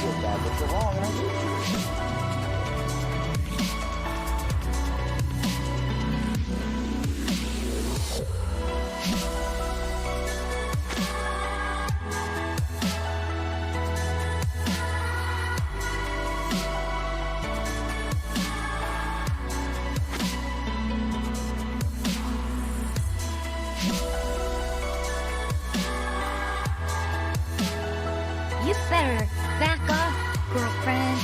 with that, but you're wrong, and I hate you. You better back off, girlfriend.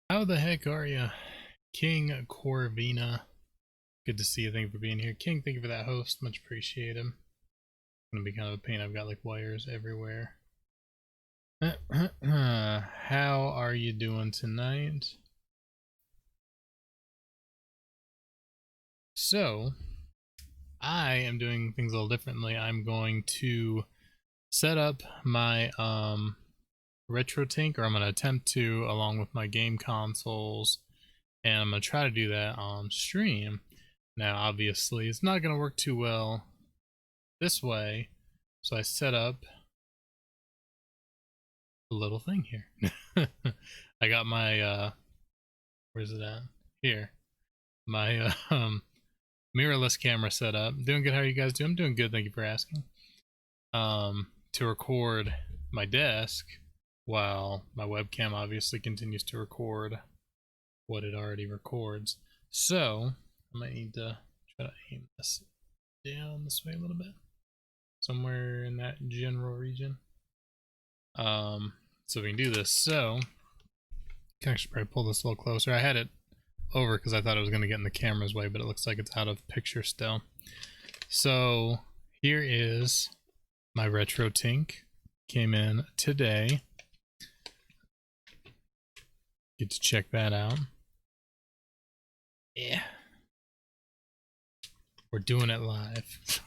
How the heck are you? King Corvina. Good to see you. Thank you for being here. King, thank you for that host. Much appreciated. It's gonna be kind of a pain. I've got like wires everywhere. How are you doing tonight? So, I am doing things a little differently. I'm going to set up my Retrotink, or I'm going to attempt to, along with my game consoles, and I'm going to try to do that on stream. Now, obviously, it's not going to work too well this way, so I set up a little thing here. I got my, where's it at? Here. My mirrorless camera set up. Doing good. How are you guys doing? I'm doing good. Thank you for asking. To record my desk while my webcam obviously continues to record what it already records. So I might need to try to aim this down this way a little bit, somewhere in that general region. So we can do this. So I can actually probably pull this a little closer. I had it over because I thought it was going to get in the camera's way, but it looks like it's out of picture still. So here is my Retrotink. Came in today. Get to check that out. Yeah. We're doing it live.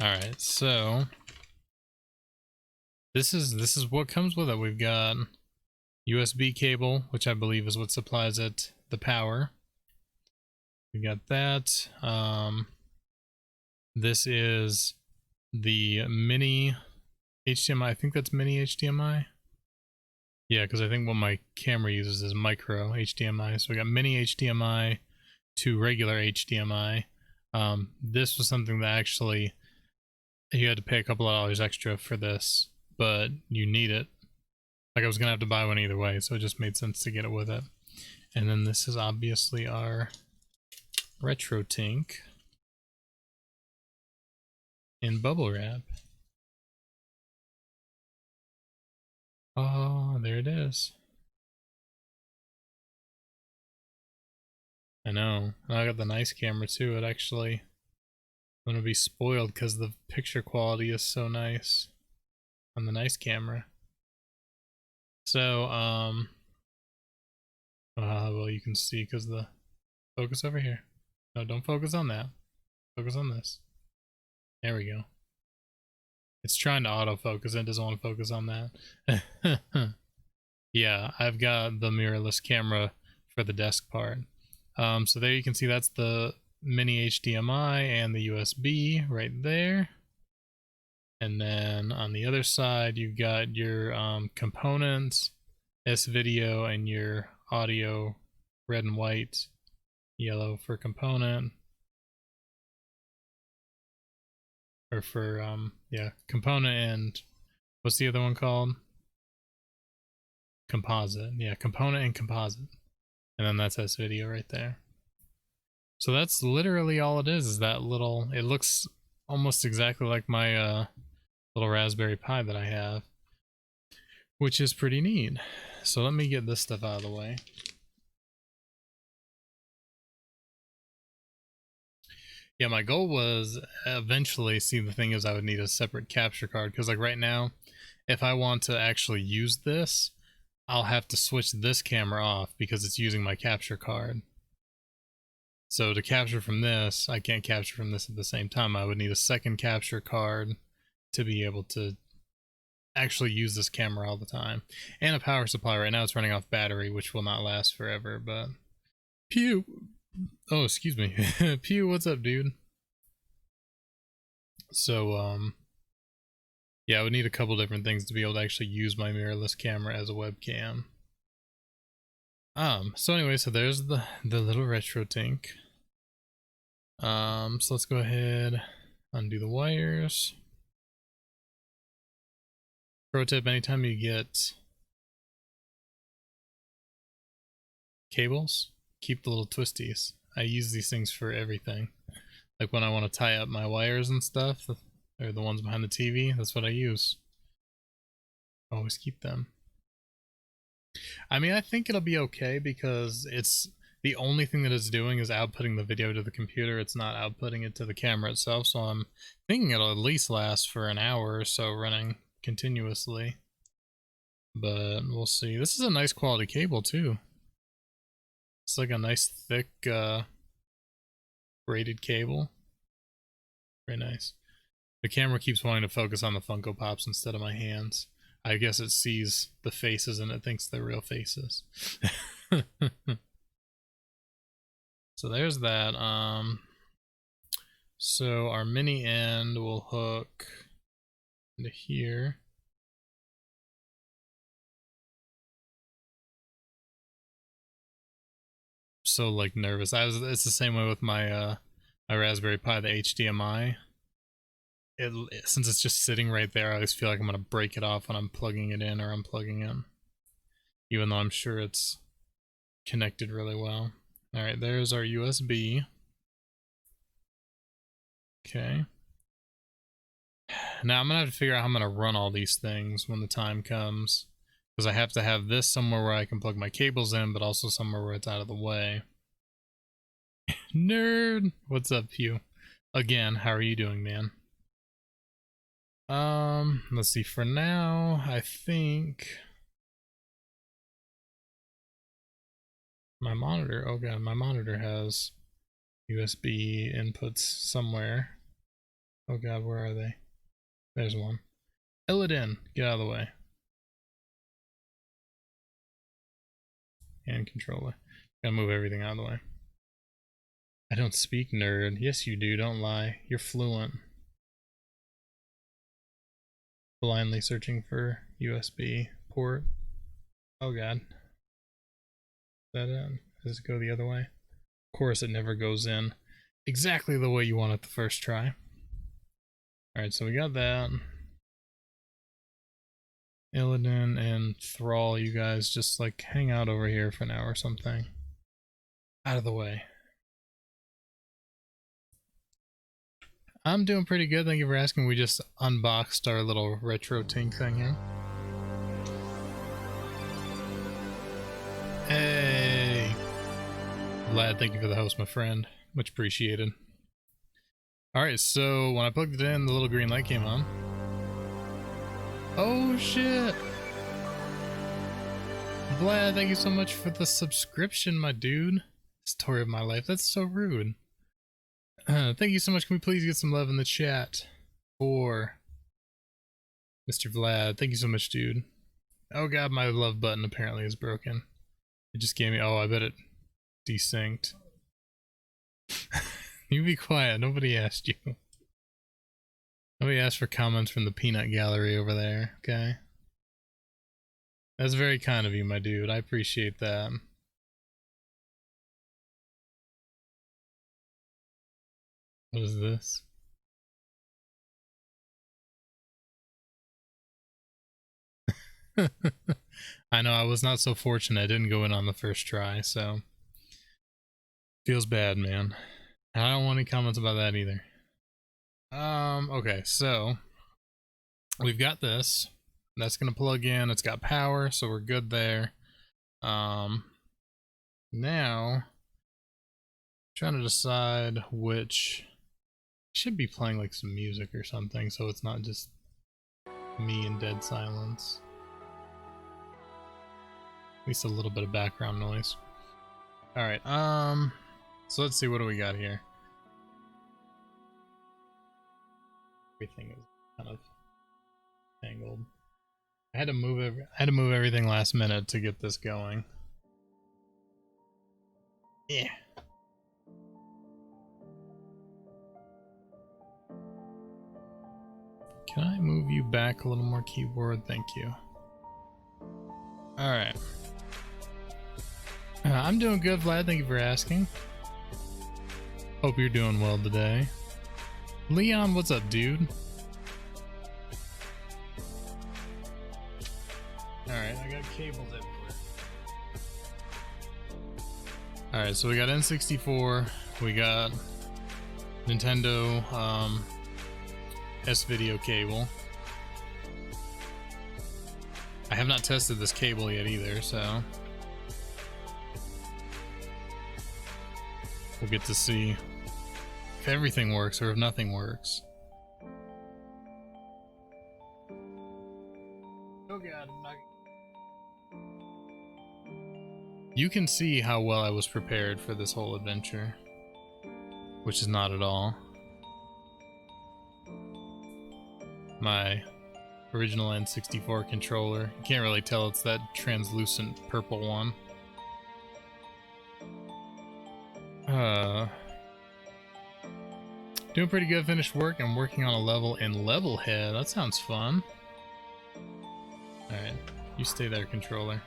Alright, so this is what comes with it. We've got USB cable, which I believe is what supplies it the power. We got that. This is the mini HDMI. I think that's mini HDMI. Yeah, because I think what my camera uses is micro HDMI. So we got mini HDMI to regular HDMI. This was something that actually you had to pay a couple of dollars extra for this, but you need it. Like I was gonna have to buy one either way, so it just made sense to get it with it. And then this is obviously our Retrotink in bubble wrap. Oh, there it is. I know. I got the nice camera too. It actually, I'm gonna be spoiled because the picture quality is so nice on the nice camera. So, well, you can see because the focus over here. No, don't focus on that. Focus on this. There we go. It's trying to autofocus. It doesn't want to focus on that. Yeah, I've got the mirrorless camera for the desk part. So there you can see that's the mini HDMI and the USB right there. And then on the other side, you've got your components, S-video, and your audio, red and white, yellow for component. Or for, yeah, component and, what's the other one called? Composite. Yeah, component and composite. And then that's S-video right there. So that's literally all it is that little, it looks almost exactly like my little Raspberry Pi that I have, which is pretty neat. So let me get this stuff out of the way. Yeah, my goal was eventually, see, the thing is I would need a separate capture card, because like right now, if I want to actually use this, I'll have to switch this camera off because it's using my capture card. So to capture from this, I can't capture from this at the same time. I would need a second capture card to be able to actually use this camera all the time. And a power supply. Right now it's running off battery, which will not last forever, but... Pew! Oh, excuse me. Pew, what's up, dude? So, yeah, I would need a couple different things to be able to actually use my mirrorless camera as a webcam. So anyway, so there's the little Retrotink. So let's go ahead, undo the wires. Pro tip, anytime you get cables, keep the little twisties. I use these things for everything. Like when I want to tie up my wires and stuff, or the ones behind the TV, that's what I use. Always keep them. I mean, I think it'll be okay because it's the only thing that it's doing is outputting the video to the computer. It's not outputting it to the camera itself, so I'm thinking it'll at least last for an hour or so running continuously. But we'll see. This is a nice quality cable too. It's like a nice thick braided cable. Very nice. The camera keeps wanting to focus on the Funko Pops instead of my hands. I guess it sees the faces and it thinks they're real faces. So there's that. So our mini end will hook into here. So like nervous. It's the same way with my my Raspberry Pi, the HDMI. Since it's just sitting right there, I always feel like I'm gonna break it off when I'm plugging it in or unplugging it. Even though I'm sure it's connected really well. Alright, there's our USB. Okay. Now I'm gonna have to figure out how I'm gonna run all these things when the time comes. Because I have to have this somewhere where I can plug my cables in, but also somewhere where it's out of the way. Nerd! What's up, Pew? Again, how are you doing, man? Let's see, for now, I think my monitor, oh god, my monitor has USB inputs somewhere. Oh god, where are they? There's one. Fill it in, get out of the way. And controller. Gotta move everything out of the way. I don't speak, nerd. Yes, you do, don't lie. You're fluent. Blindly searching for USB port. Oh god. Is that it? Does it go the other way? Of course it never goes in exactly the way you want it the first try. Alright, so we got that. Illidan and Thrall, you guys just like hang out over here for now or something. Out of the way. I'm doing pretty good, thank you for asking. We just unboxed our little Retrotink thing here. Hey! Vlad, thank you for the host, my friend. Much appreciated. Alright, so when I plugged it in, the little green light came on. Oh shit! Vlad, thank you so much for the subscription, my dude. Story of my life, that's so rude. Thank you so much. Can we please get some love in the chat for Mr. Vlad? Thank you so much, dude. Oh god, my love button apparently is broken. It just gave me, oh, I bet it desynced. You be quiet, nobody asked you. Nobody asked for comments from the peanut gallery over there, okay? That's very kind of you, my dude. I appreciate that. What is this? I know, I was not so fortunate. I didn't go in on the first try, so feels bad, man. I don't want any comments about that either. Okay, so we've got this. That's gonna plug in. It's got power, so we're good there. Now trying to decide which should be playing like some music or something, so it's not just me in dead silence. At least a little bit of background noise. Alright, so let's see, what do we got here? Everything is kind of tangled. I had to move everything last minute to get this going. Yeah. Can I move you back a little more, keyboard? Thank you. Alright. I'm doing good, Vlad. Thank you for asking. Hope you're doing well today. Leon, what's up, dude? Alright, I got cables everywhere. Alright, so we got N64, we got Nintendo S-Video cable. I have not tested this cable yet either, so we'll get to see if everything works or if nothing works. Oh god, I'm not... You can see how well I was prepared for this whole adventure, which is not at all. My original N64 controller. You can't really tell, it's that translucent purple one. Doing pretty good. Finished work. I'm working on a level in Levelhead. That sounds fun. Alright, you stay there, controller.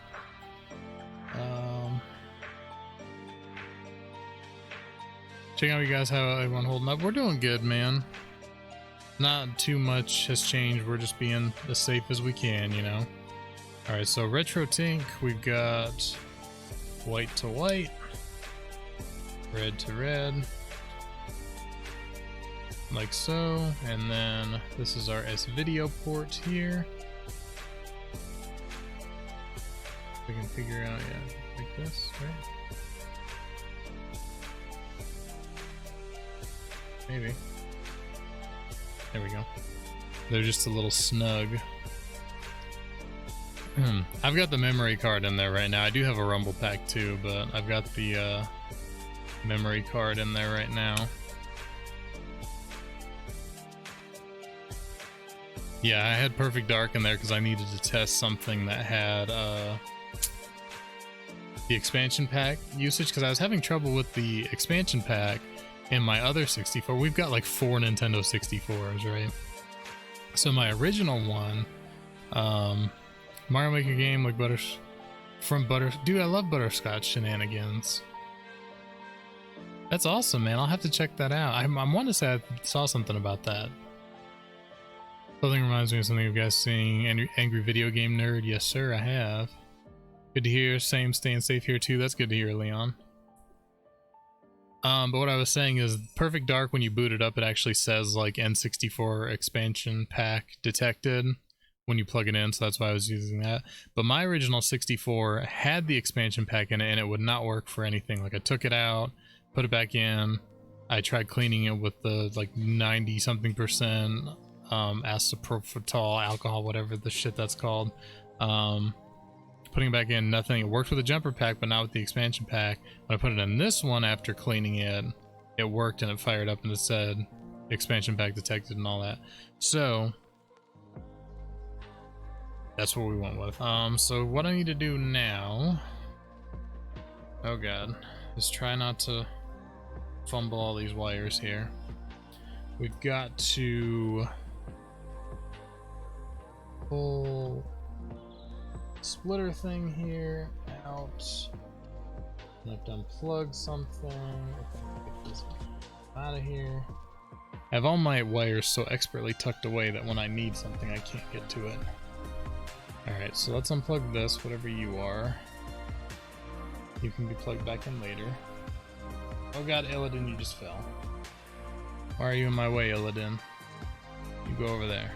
Check out you guys, how everyone holding up. We're doing good, man. Not too much has changed. We're just being as safe as we can, you know. Alright, so Retrotink, we've got white to white, red to red, like so, and then this is our S-Video port here. We can figure out, yeah, like this, right? Maybe. There we go. They're just a little snug. I've got the memory card in there right now. I do have a rumble pack too, but I've got the memory card in there right now. Yeah, I had Perfect Dark in there because I needed to test something that had the expansion pack usage, because I was having trouble with the expansion pack in my other 64. We've got like 4 Nintendo 64s, right? So my original one, Mario Maker game, like dude, I love Butterscotch Shenanigans. That's awesome, man. I'll have to check that out. I want to say I saw something about that. Clothing reminds me of something you guys seeing. Angry Video Game Nerd. Yes, sir, I have. Good to hear. Same, staying safe here too. That's good to hear, Leon. But what I was saying is Perfect Dark, when you boot it up, it actually says like N64 expansion pack detected when you plug it in, so that's why I was using that. But my original 64 had the expansion pack in it and it would not work for anything. Like I took it out, put it back in, I tried cleaning it with the like 90 something percent isopropyl alcohol, whatever the shit that's called. Putting it back in, nothing. It worked with the jumper pack, but not with the expansion pack. When I put it in this one after cleaning it, it worked and it fired up and it said expansion pack detected and all that. So that's what we went with. So what I need to do now, oh god, is try not to fumble all these wires here. We've got to pull splitter thing here out. I have to unplug something. Get this out of here. I have all my wires so expertly tucked away that when I need something I can't get to it. Alright, so let's unplug this, whatever you are. You can be plugged back in later. Oh god, Illidan, you just fell. Why are you in my way, Illidan? You go over there.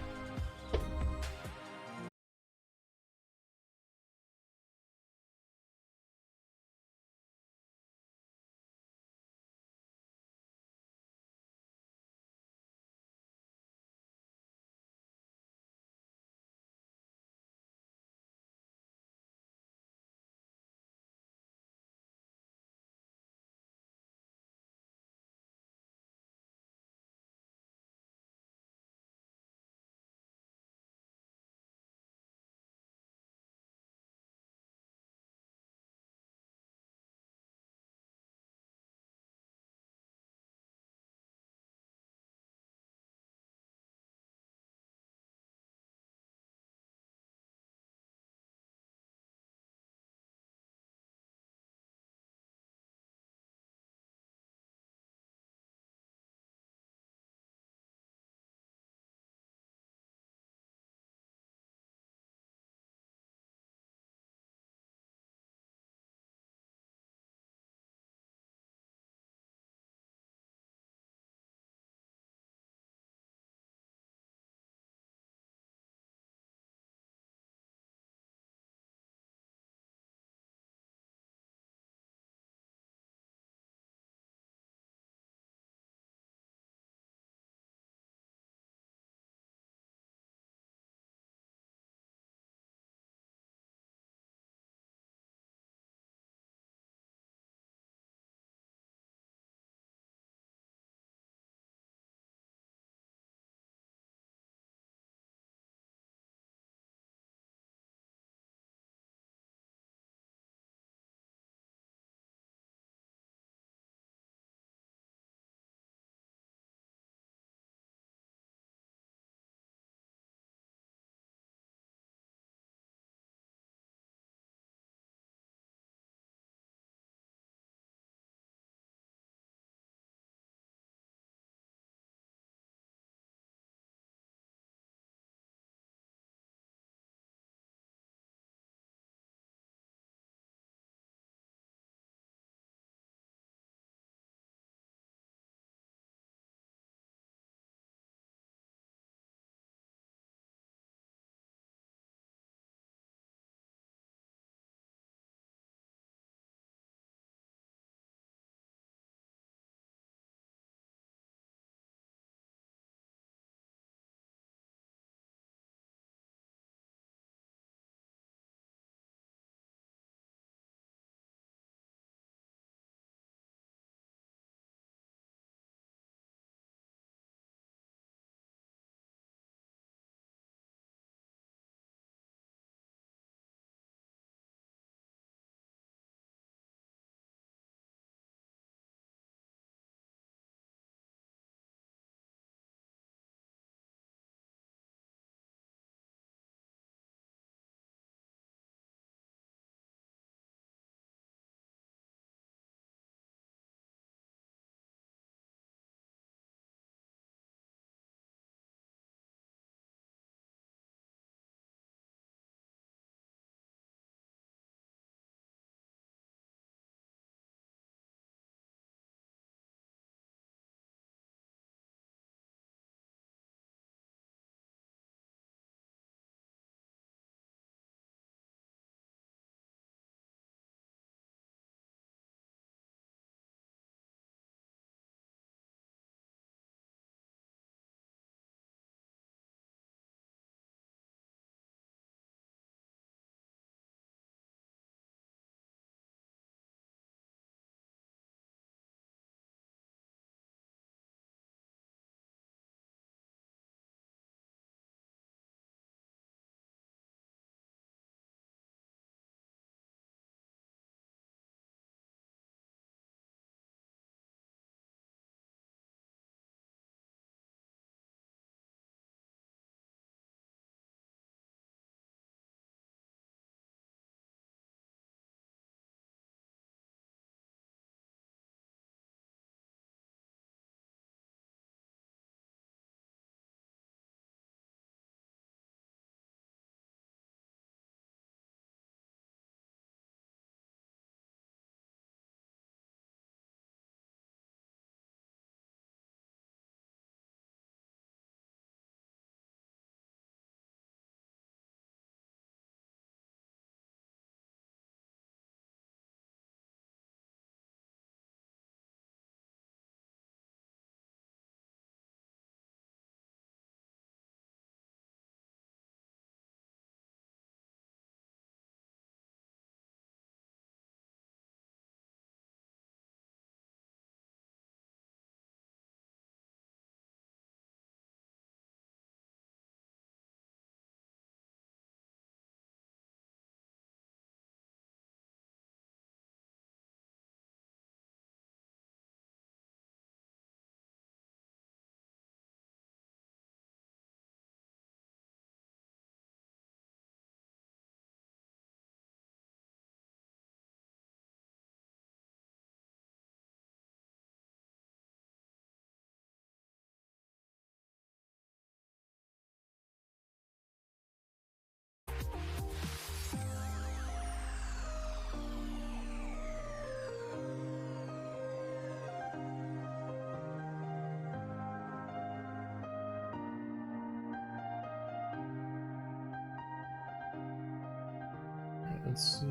Let's see.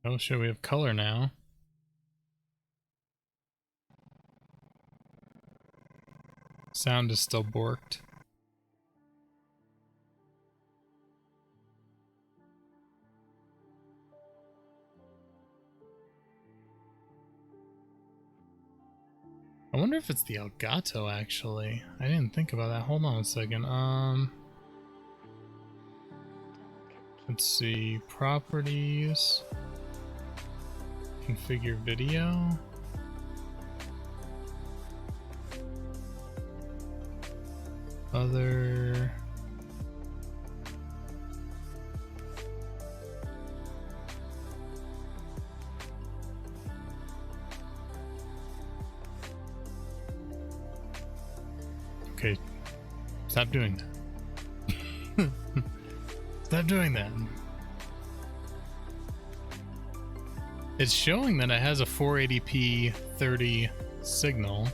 Oh shit, we have color now. Sound is still borked. I wonder if it's the Elgato actually. I didn't think about that. Hold on a second. Let's see. Properties. Configure video. Other. Okay, stop doing that. Stop doing that. It's showing that it has a 480p 30 signal.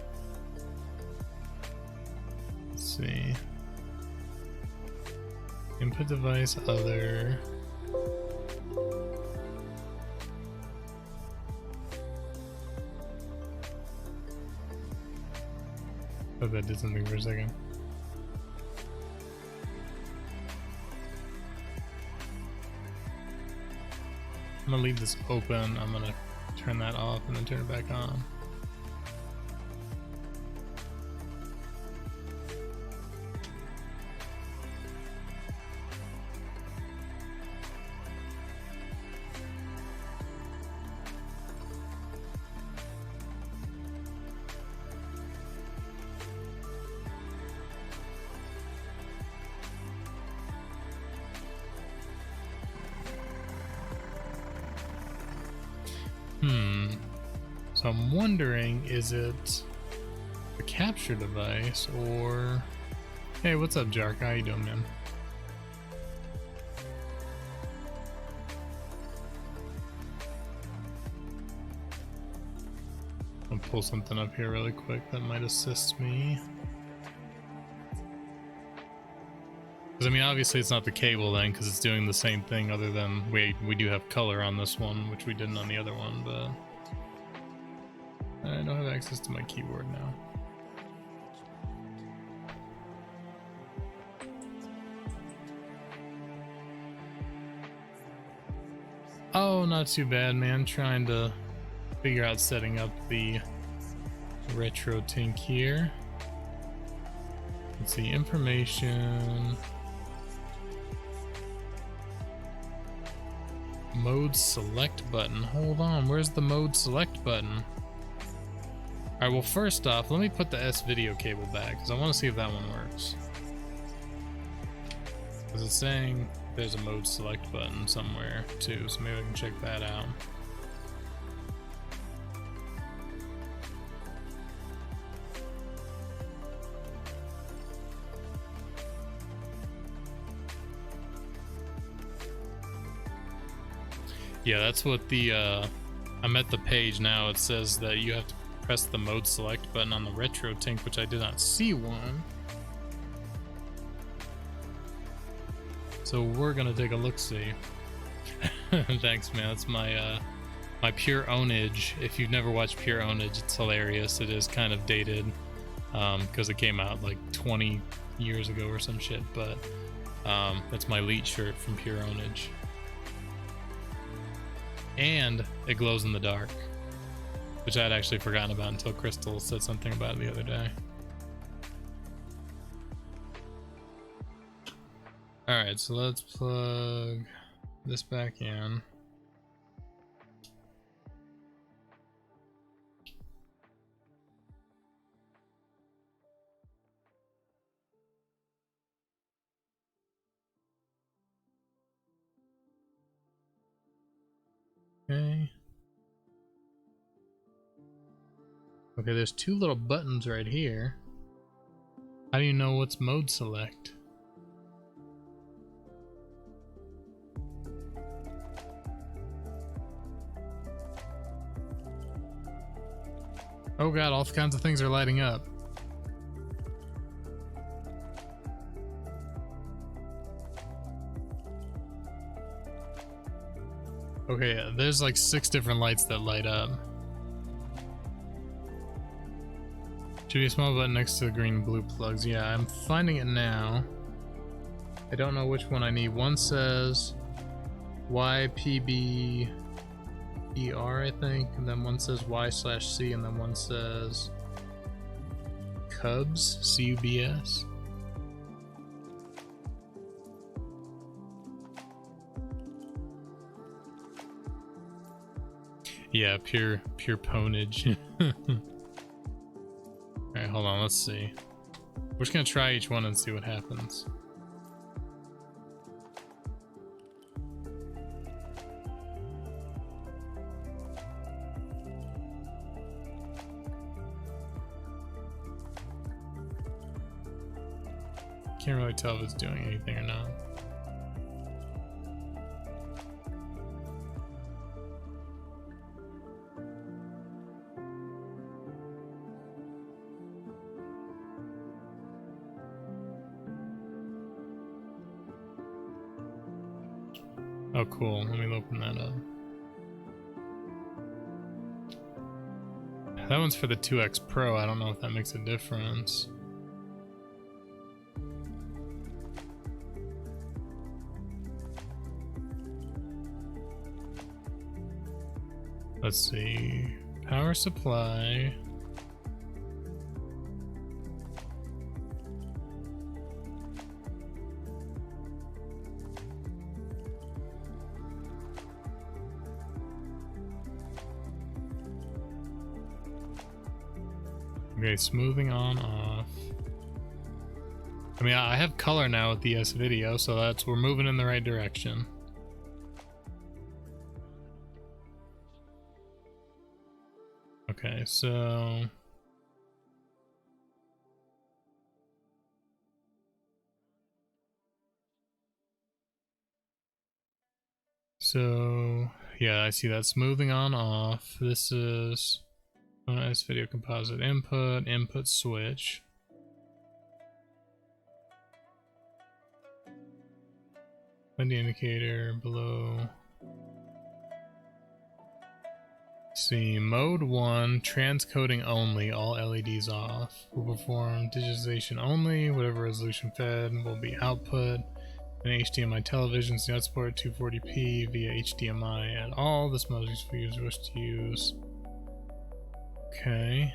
Let's see. Input device, other. Oh, that did something for a second. I'm gonna leave this open. I'm gonna turn that off and then turn it back on. So I'm wondering, is it a capture device or... Hey, what's up, Jark? How you doing, man? I'll pull something up here really quick that might assist me. Because, I mean, obviously it's not the cable then, because it's doing the same thing other than we do have color on this one, which we didn't on the other one, but... I don't have access to my keyboard now. Oh, not too bad, man. Trying to figure out setting up the Retrotink here. Let's see, information. Mode select button. Hold on, where's the mode select button? Alright, well, first off, let me put the S-video cable back, because I want to see if that one works. Because it's saying there's a mode select button somewhere, too, so maybe I can check that out. Yeah, that's what the, I'm at the page now. It says that you have to press the mode select button on the Retrotink, which I did not see one. So we're gonna take a look-see. Thanks, man. That's my my Pure Ownage. If you've never watched Pure Ownage, it's hilarious. It is kind of dated because it came out like 20 years ago or some shit. But that's my Elite shirt from Pure Ownage, and it glows in the dark, which I had actually forgotten about until Crystal said something about it the other day. Alright, so let's plug this back in. Okay. Okay, there's two little buttons right here. How do you know what's mode select? Oh god, all kinds of things are lighting up. Okay, there's like 6 different lights that light up. Should be a small button next to the green and blue plugs. Yeah, I'm finding it now. I don't know which one I need. One says YPBER, I think, and then one says Y/C, and then one says Cubs, CUBS. Yeah, pure ponage. Alright, hold on, let's see. We're just gonna try each one and see what happens. Can't really tell if it's doing anything or not. Oh cool, let me open that up. That one's for the 2X Pro, I don't know if that makes a difference. Let's see, power supply. Okay, smoothing on, off. I mean, I have color now with the S video, so we're moving in the right direction. Okay, so yeah, I see that smoothing on, off. This is S video composite input switch. Windy indicator below. See, mode 1, transcoding only, all LEDs off. Will perform digitization only, whatever resolution fed will be output. An HDMI television does not support 240p via HDMI at all. This mode is for users wish to use. Okay.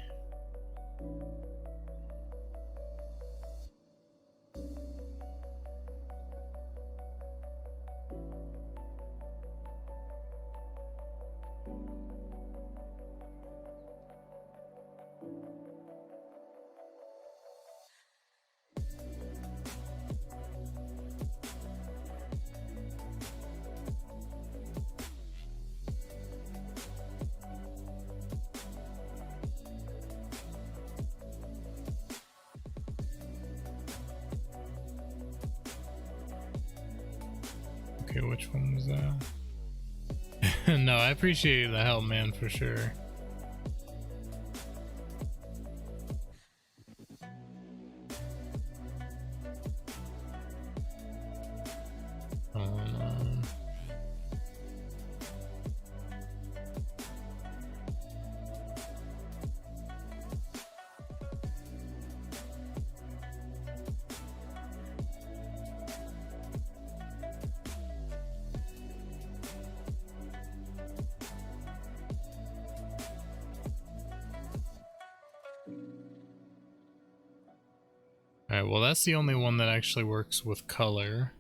Okay, which one was that? No, I appreciate the help, man, for sure. Alright, well that's the only one that actually works with color.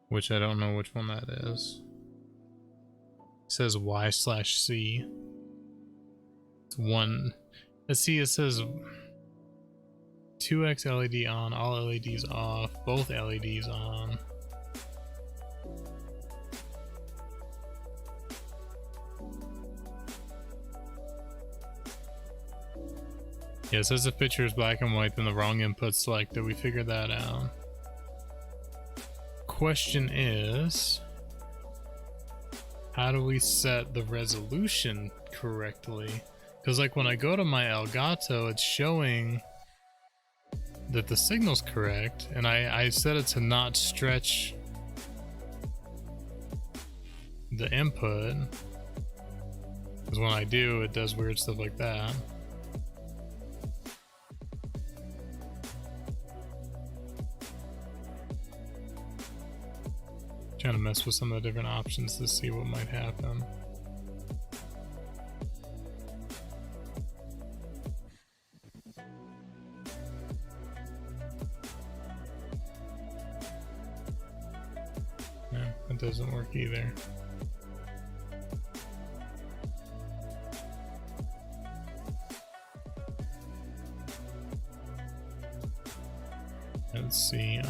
Which I don't know which one that is. It says Y/C. It's one. Let's see, it says 2X LED on, all LEDs off, both LEDs on. Yeah, it says the picture is black and white, then the wrong input selected. We figured that out. question is, how do we set the resolution correctly? Because like when I go to my Elgato, it's showing that the signal's correct, and I set it to not stretch the input, because when I do, it does weird stuff like that. Trying to mess with some of the different options to see what might happen. No, that doesn't work either. Let's see,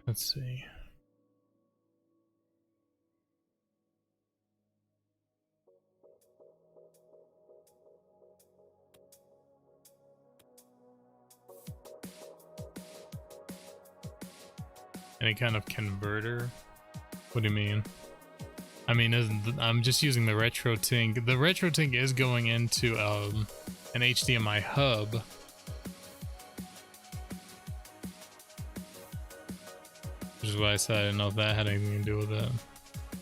let's see. Any kind of converter? What do you mean? I mean, I'm just using the Retrotink. The Retrotink is going into an HDMI hub. Which is why I said I didn't know if that had anything to do with it.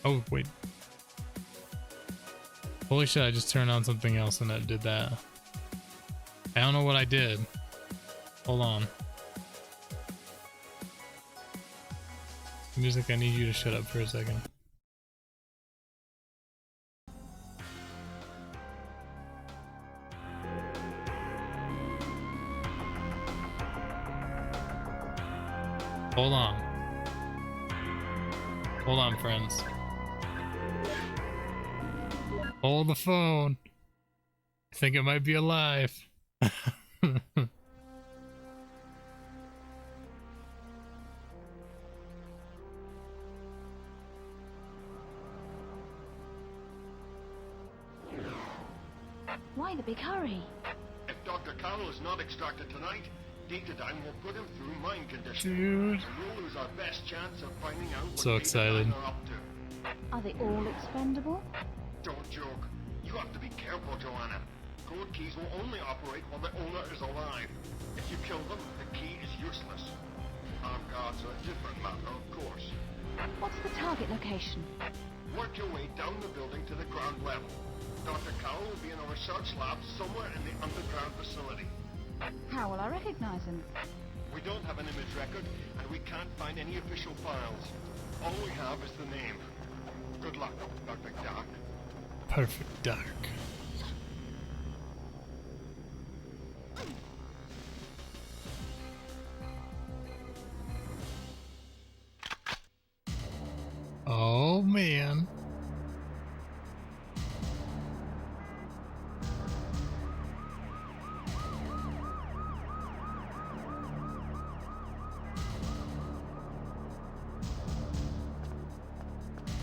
Oh, wait. Holy shit, I just turned on something else and that did that. I don't know what I did. Hold on. Music, I need you to shut up for a second. Hold on. Hold on, friends. Hold the phone. I think it might be alive. Why the big hurry? If Dr. Carroll is not extracted tonight, Datadyne will put him through mind conditioning. Dude. And we'll lose our best chance of finding out what So excited. Datadyne are up to. Are they all expendable? Don't joke. You have to be careful, Joanna. Code keys will only operate while the owner is alive. If you kill them, the key is useless. Armed guards are a different matter, of course. What's the target location? Work your way down the building to the ground level. Dr. Carroll will be in a research lab somewhere in the underground facility. How will I recognize him? We don't have an image record, and we can't find any official files. All we have is the name. Good luck, Dr. Dark. Perfect dark. Oh man.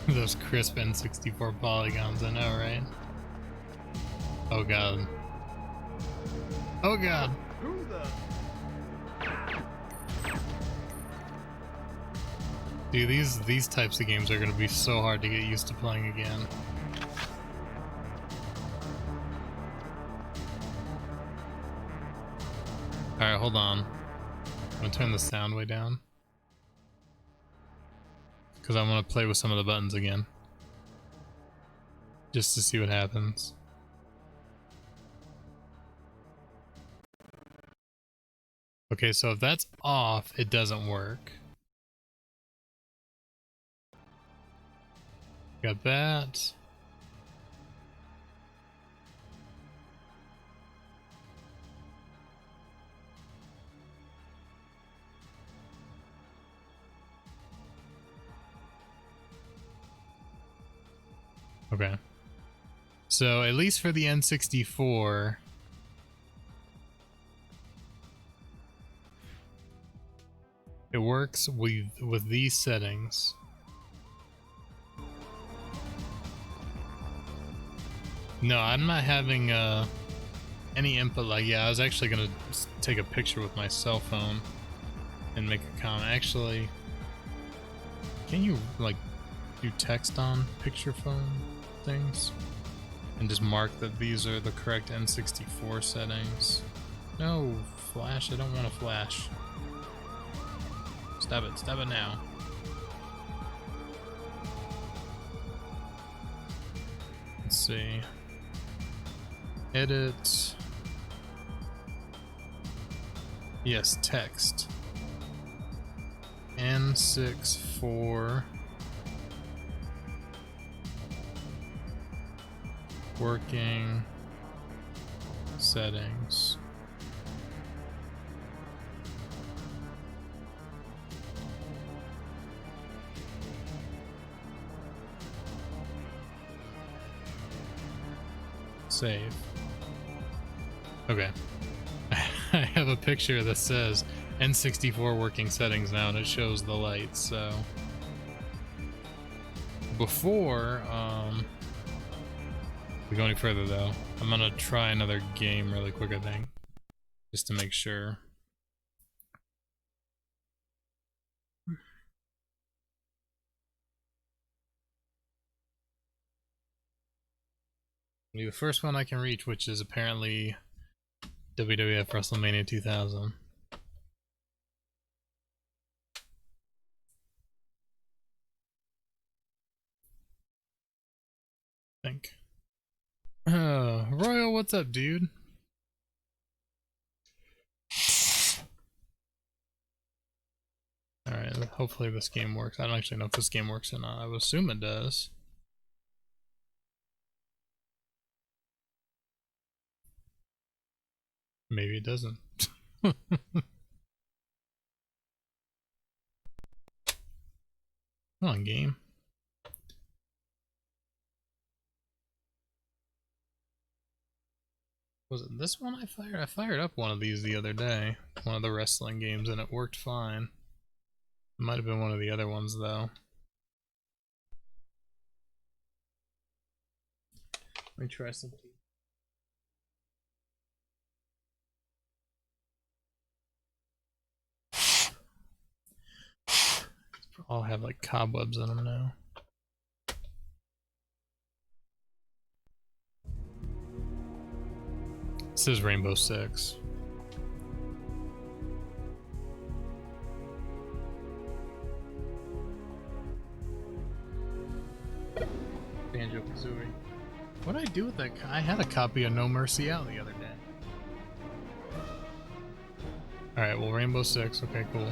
Those crisp N64 polygons, I know, right? Oh god. Oh god. Who the... Dude, these types of games are gonna be so hard to get used to playing again. Alright, hold on. I'm gonna turn the sound way down. Because I want to play with some of the buttons again. Just to see what happens. Okay, so if that's off, it doesn't work. Got that. Okay. So at least for the N64, it works with these settings. No, I'm not having any input. Like, yeah, I was actually gonna take a picture with my cell phone and make a comment. Actually, can you like do text on picture phone things and just mark that these are the correct N64 settings? No, flash. I don't want to flash. Stop it. Stop it now. Let's see. Edit. Yes, text. N64 working settings. Save. Okay. I have a picture that says N64 working settings now, and it shows the lights. So before we go any further though, I'm gonna try another game really quick, I think, just to make sure. The first one I can reach, which is apparently WWF WrestleMania 2000. I think. Royal, what's up, dude? Alright, hopefully this game works. I don't actually know if this game works or not. I would assume it does. Maybe it doesn't. Come on, game. Was it this one I fired? I fired up one of these the other day. One of the wrestling games, and it worked fine. It might have been one of the other ones, though. Let me try something. All have like cobwebs in them now. This is Rainbow Six. Banjo-Kazooie. What did I do with that? I had a copy of No Mercy out the other day. Alright, well, Rainbow Six. Okay, cool.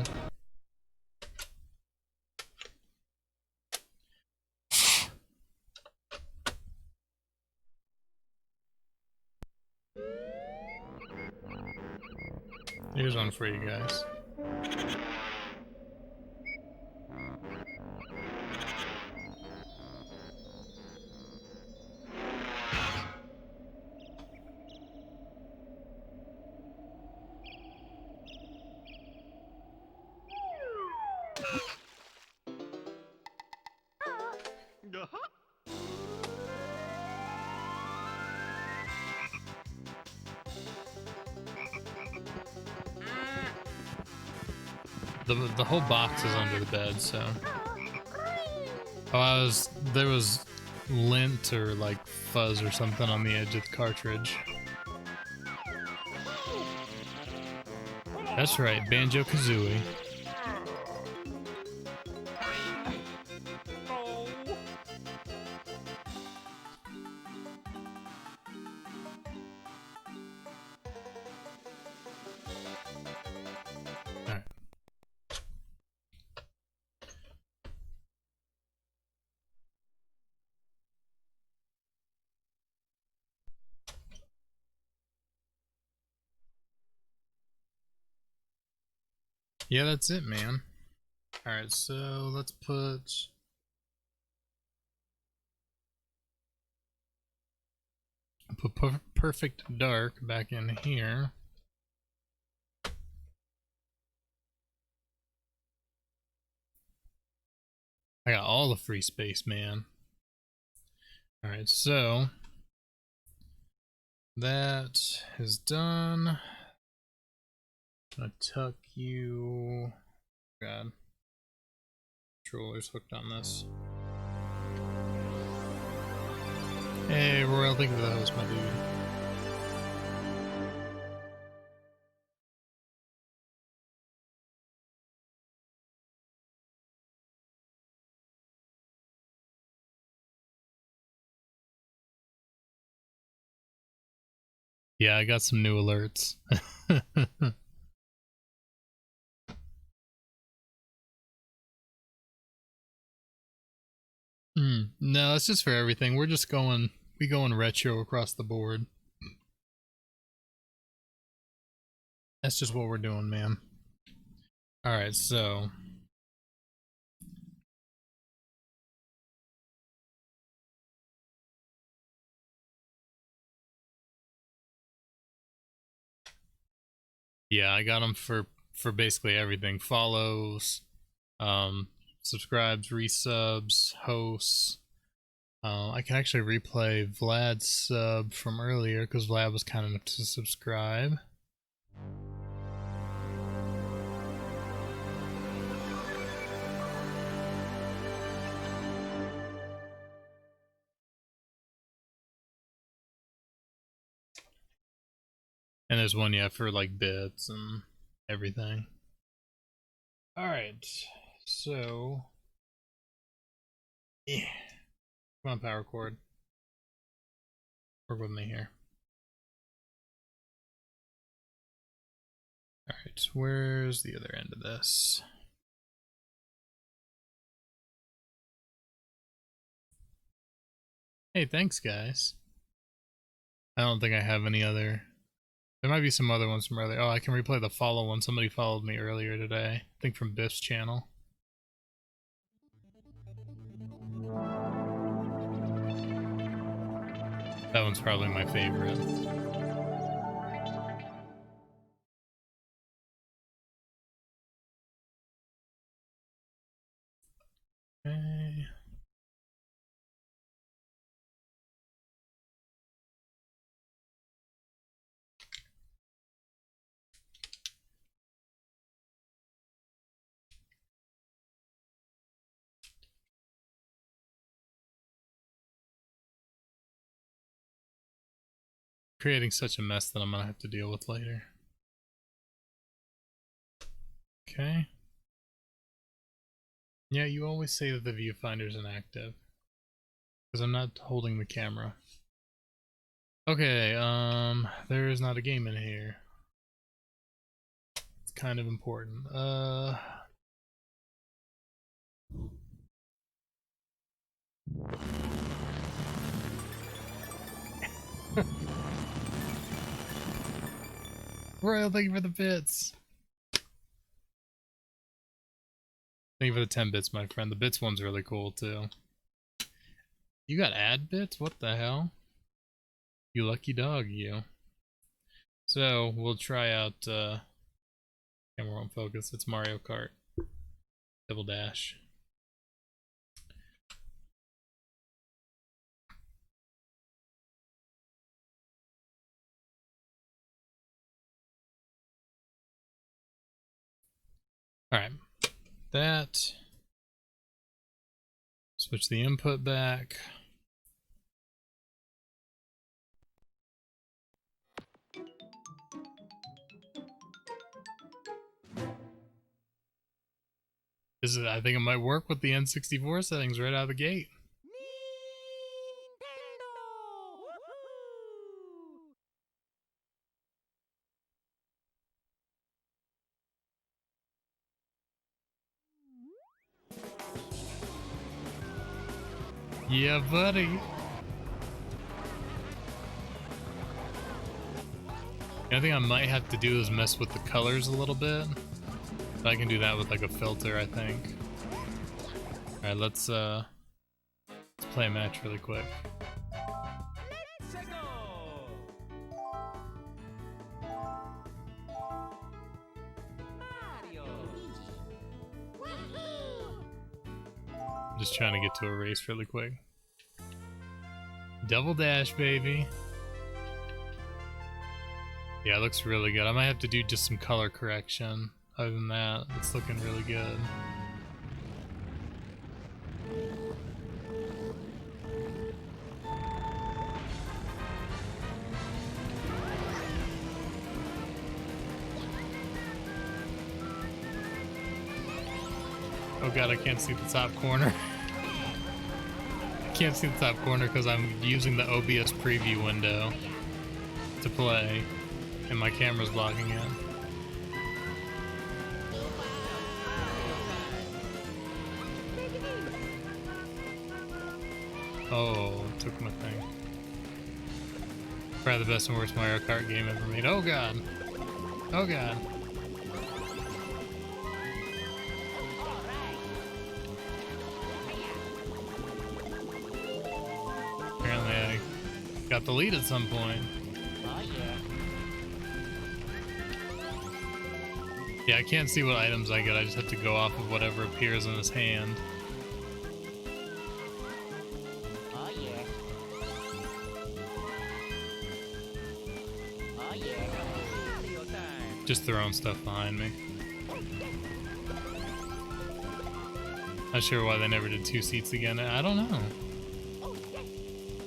Here's one for you guys. The whole box is under the bed, so. Oh, there was lint or like fuzz or something on the edge of the cartridge. That's right, Banjo-Kazooie. Yeah, that's it, man. Alright, so let's put... put Perfect Dark back in here. I got all the free space, man. Alright, so that is done. I'm gonna tuck you. God. Controller's hooked on this. Hey, Royal, thank you for the host, my dude. Yeah, I got some new alerts. No, it's just for everything. We going retro across the board. That's just what we're doing, man. Alright, so yeah, I got them for basically everything. Follows, subscribes, resubs, hosts. I can actually replay Vlad's sub from earlier because Vlad was kind enough to subscribe. And there's one, yeah, for like bits and everything. Alright, so yeah. Come on, power cord. Work with me here. Alright, where's the other end of this? Hey, thanks, guys. I don't think I have any other. There might be some other ones from earlier. Oh, I can replay the follow one. Somebody followed me earlier today. I think from Biff's channel. That one's probably my favorite. Okay. Creating such a mess that I'm gonna have to deal with later. Okay. Yeah, you always say that the viewfinder's inactive. Because I'm not holding the camera. Okay, there is not a game in here. It's kind of important. Royal, thank you for the bits. Thank you for the 10 bits, my friend. The bits one's really cool, too. You got ad bits? What the hell? You lucky dog, you. So, we'll try out, camera won't focus. It's Mario Kart. Double Dash. Alright. That. Switch the input back. I think it might work with the N64 settings right out of the gate. Yeah, buddy. The only thing I might have to do is mess with the colors a little bit. But I can do that with like a filter, I think. Alright, let's play a match really quick. Let's go! Just trying to get to a race really quick. Double dash, baby. Yeah, it looks really good. I might have to do just some color correction. Other than that, it's looking really good. Oh god, I can't see the top corner. I can't see the top corner because I'm using the OBS preview window to play, and my camera's blocking it. Oh, took my thing. Probably the best and worst Mario Kart game ever made. Oh god. Oh god. Apparently I got the lead at some point. Yeah, I can't see what items I get. I just have to go off of whatever appears in his hand. Just throwing stuff behind me. Not sure why they never did 2 seats again. I don't know.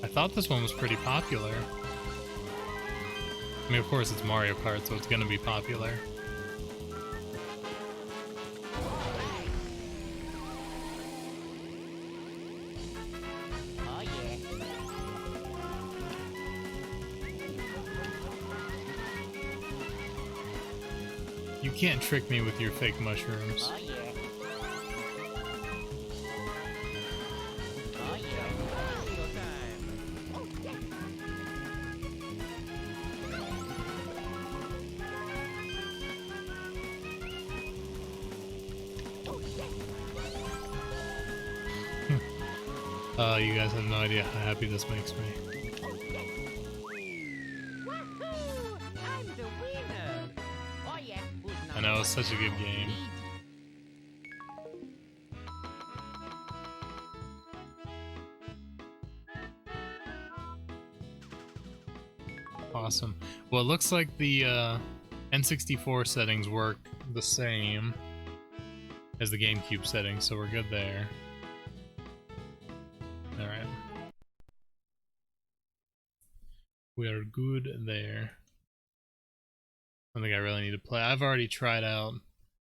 I thought this one was pretty popular. I mean, of course it's Mario Kart, so it's gonna be popular. You can't trick me with your fake mushrooms. You guys have no idea how happy this makes me. I know, it's such a good game. Awesome. Well, it looks like the N64 settings work the same as the GameCube settings, so we're good there. Alright. We are good there. I think I really need to play. I've already tried out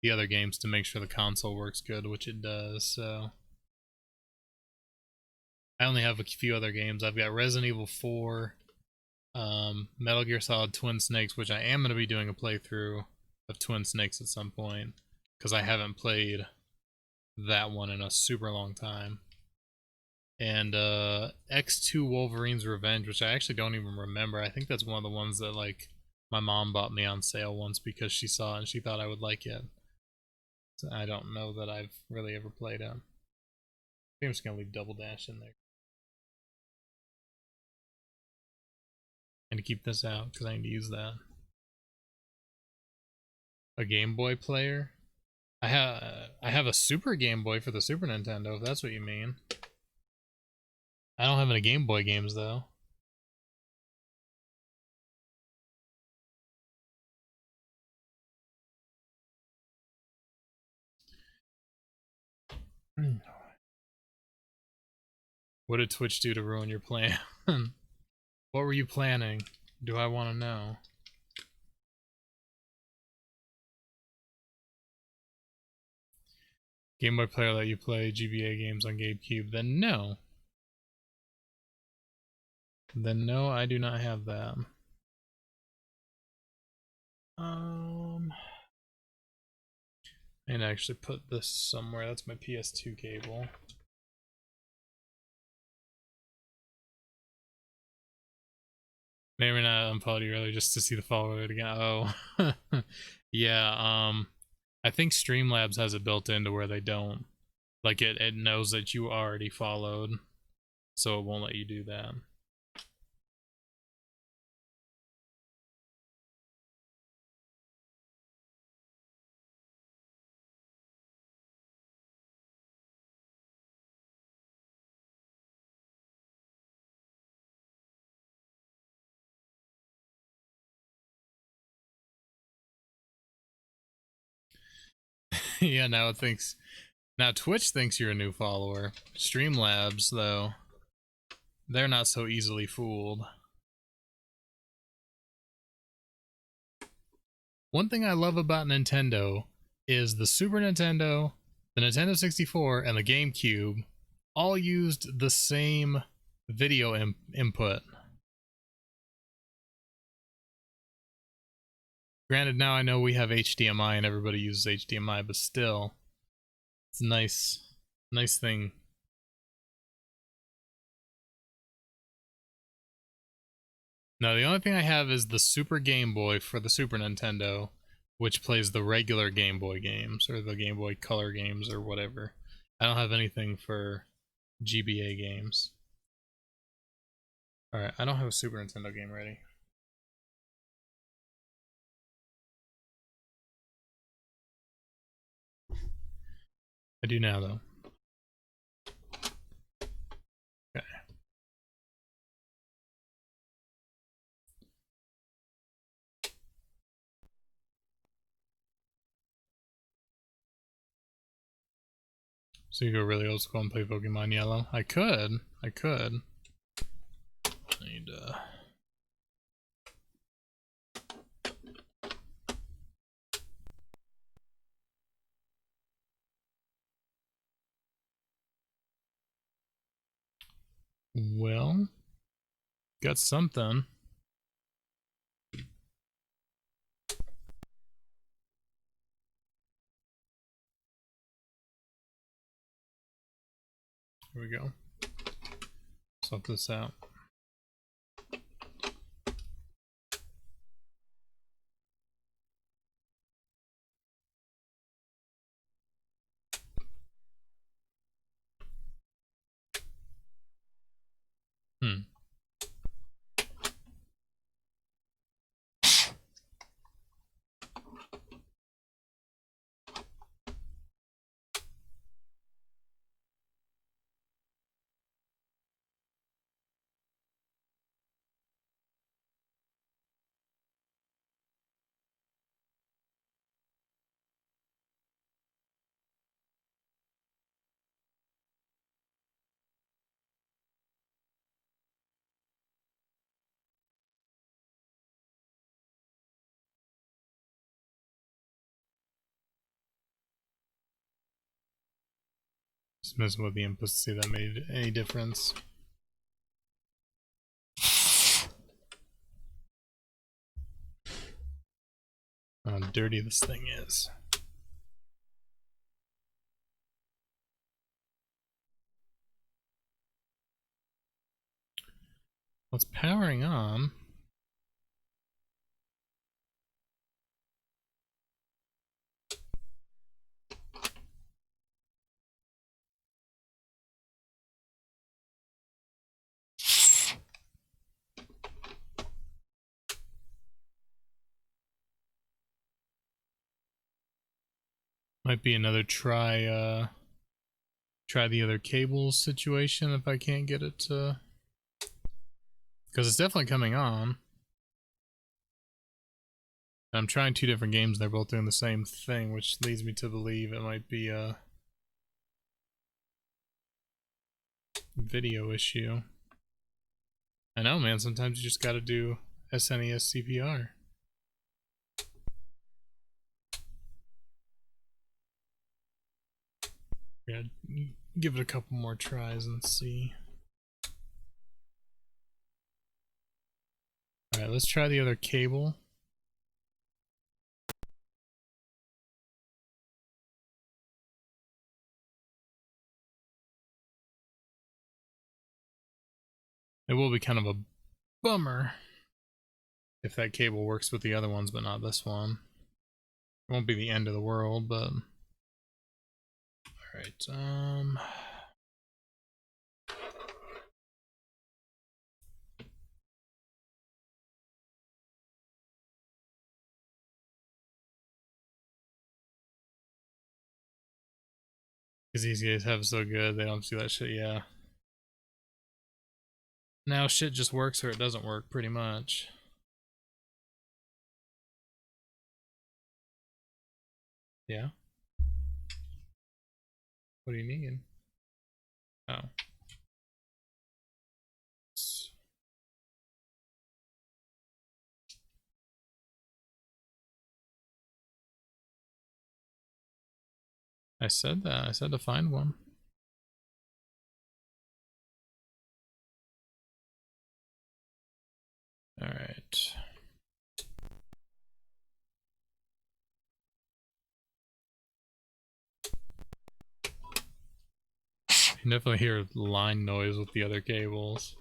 the other games to make sure the console works good, which it does, so. I only have a few other games. I've got Resident Evil 4, Metal Gear Solid Twin Snakes, which I am going to be doing a playthrough of Twin Snakes at some point, because I haven't played that one in a super long time. And X2 Wolverine's Revenge, which I actually don't even remember. I think that's one of the ones that, like, my mom bought me on sale once because she saw it and she thought I would like it. So I don't know that I've really ever played it. I think I'm just going to leave Double Dash in there. And to keep this out because I need to use that. A Game Boy player? I have a Super Game Boy for the Super Nintendo, if that's what you mean. I don't have any Game Boy games though. What did Twitch do to ruin your plan? What were you planning? Do I want to know? Game Boy player let you play GBA games on GameCube? Then no. Then no, I do not have that. And actually put this somewhere. That's my PS2 cable. Maybe not unfollowed you earlier just to see the follow it again. Oh, yeah. I think Streamlabs has it built into where they don't. Like it knows that you already followed, so it won't let you do that. Yeah, now it thinks. Now Twitch thinks you're a new follower. Streamlabs, though, they're not so easily fooled. One thing I love about Nintendo is the Super Nintendo, the Nintendo 64, and the GameCube all used the same video input. Granted, now I know we have HDMI and everybody uses HDMI, but still, it's a nice thing. Now, the only thing I have is the Super Game Boy for the Super Nintendo, which plays the regular Game Boy games, or the Game Boy Color games, or whatever. I don't have anything for GBA games. Alright, I don't have a Super Nintendo game ready. I do now, though. Okay. So you go really old school and play Pokemon Yellow? I could. I need well, got something. Here we go. Sort this out. Just messing with the inputs to see if that made any difference. How dirty this thing is. Well, it's powering on. Might be another try the other cables situation if I can't get it to, because it's definitely coming on. I'm trying two different games, they're both doing the same thing, which leads me to believe it might be a video issue. I know, man, sometimes you just gotta do SNES CPR. Yeah, give it a couple more tries and see. Alright, let's try the other cable. It will be kind of a bummer if that cable works with the other ones, but not this one. It won't be the end of the world, but... Alright, because these guys have so good, they don't see that shit, yeah. Now shit just works or it doesn't work, pretty much. Yeah. What do you need? Oh. I said that. I said to find one. All right. You definitely hear line noise with the other cables.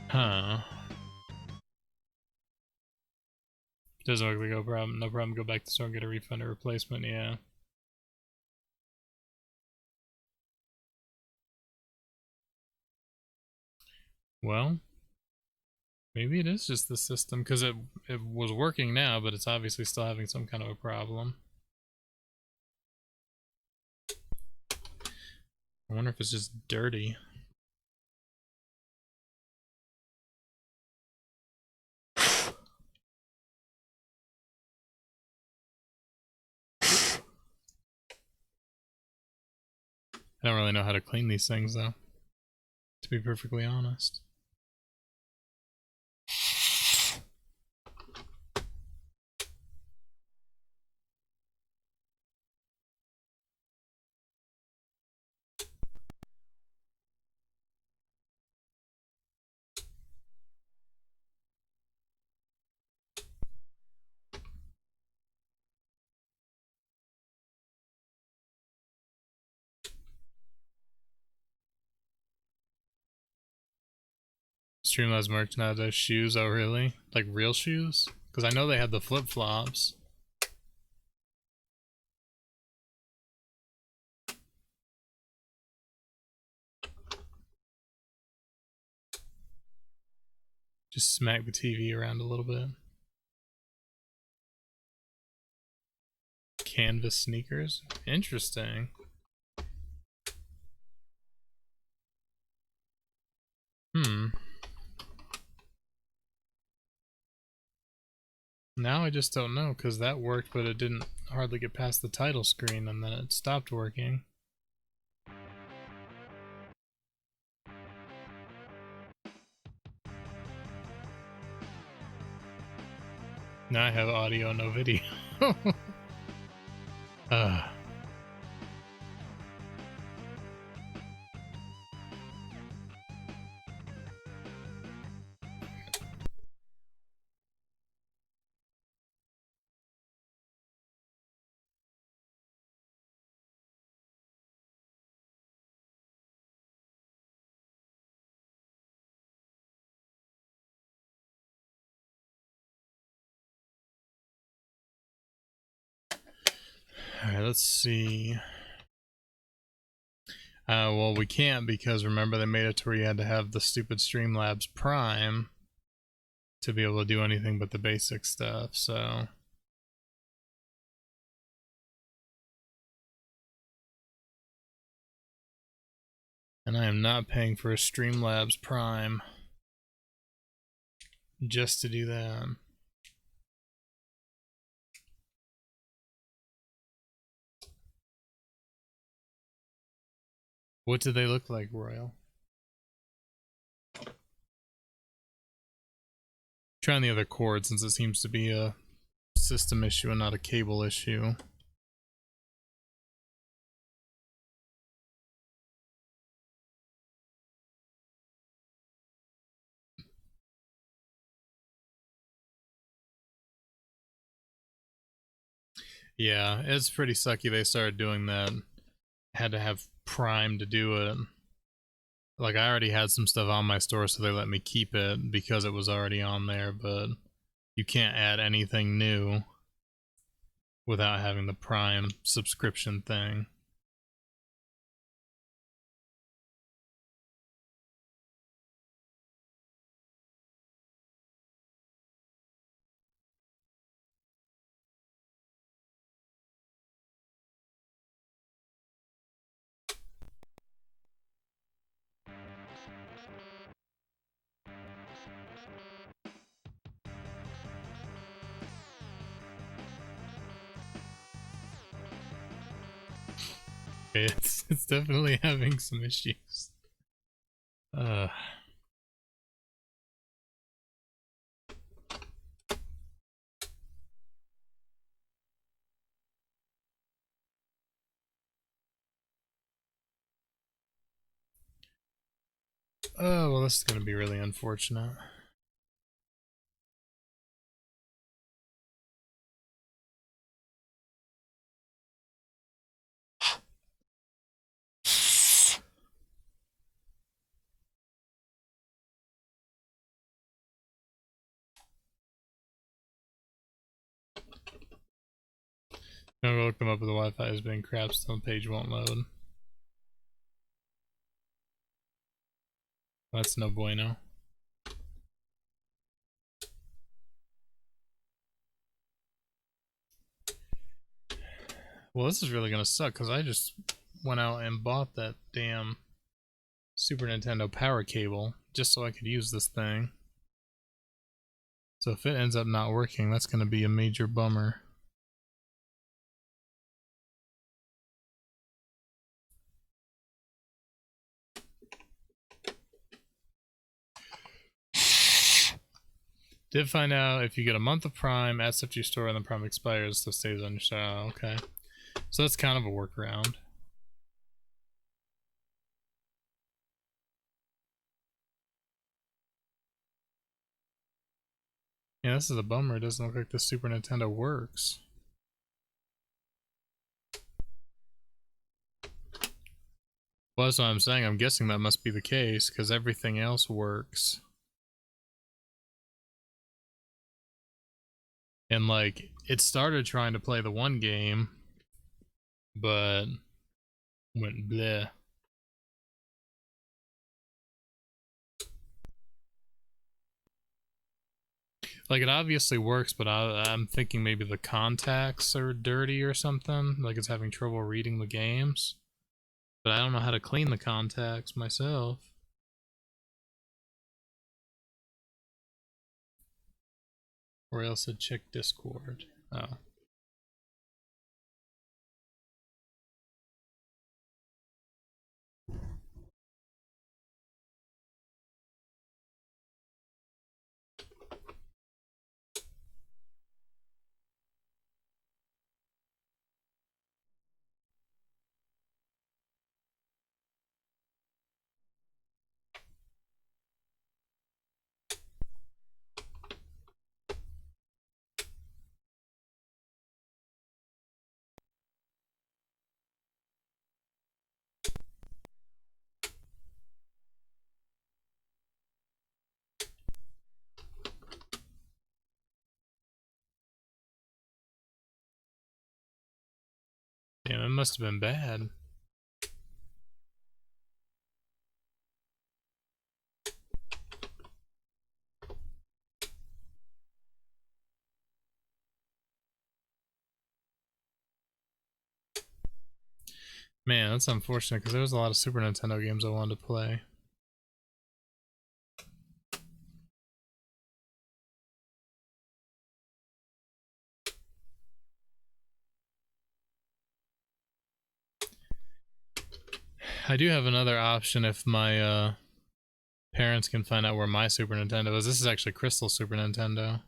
Huh. Doesn't look like no problem. No problem. Go back to the store and get a refund or replacement. Yeah. Well, maybe it is just the system because it was working now, but it's obviously still having some kind of a problem. I wonder if it's just dirty. I don't really know how to clean these things though, to be perfectly honest. Streamlabs merch now does shoes. Oh really? Like real shoes? Because I know they had the flip-flops. Just smack the TV around a little bit. Canvas sneakers? Interesting. Now I just don't know, because that worked, but it didn't hardly get past the title screen, and then it stopped working. Now I have audio, no video. Alright, let's see. Well, we can't because remember they made it to where you had to have the stupid Streamlabs Prime to be able to do anything but the basic stuff, so... And I am not paying for a Streamlabs Prime just to do that. What do they look like, Royal? Trying the other cord since it seems to be a system issue and not a cable issue. Yeah, it's pretty sucky they started doing that. Had to have Prime to do it. Like, I already had some stuff on my store, so they let me keep it because it was already on there, but you can't add anything new without having the Prime subscription thing. It's definitely having some issues. Oh, well, this is going to be really unfortunate. I'm gonna look them up, but the Wi-Fi has been crap, so the page won't load. That's no bueno. Well, this is really gonna suck because I just went out and bought that damn Super Nintendo power cable just so I could use this thing. So if it ends up not working, that's gonna be a major bummer. Did find out if you get a month of Prime, add stuff to your store, and then Prime expires, so stays on your store. Oh, okay. So that's kind of a workaround. Yeah, this is a bummer. It doesn't look like the Super Nintendo works. Well, that's what I'm saying. I'm guessing that must be the case, because everything else works. And, like, it started trying to play the one game, but went bleh. Like, it obviously works, but I'm thinking maybe the contacts are dirty or something. Like, it's having trouble reading the games. But I don't know how to clean the contacts myself. Or else I'd check Discord. Oh. Damn, it must have been bad. Man, that's unfortunate because there was a lot of Super Nintendo games I wanted to play. I do have another option if my parents can find out where my Super Nintendo is. This is actually Crystal Super Nintendo.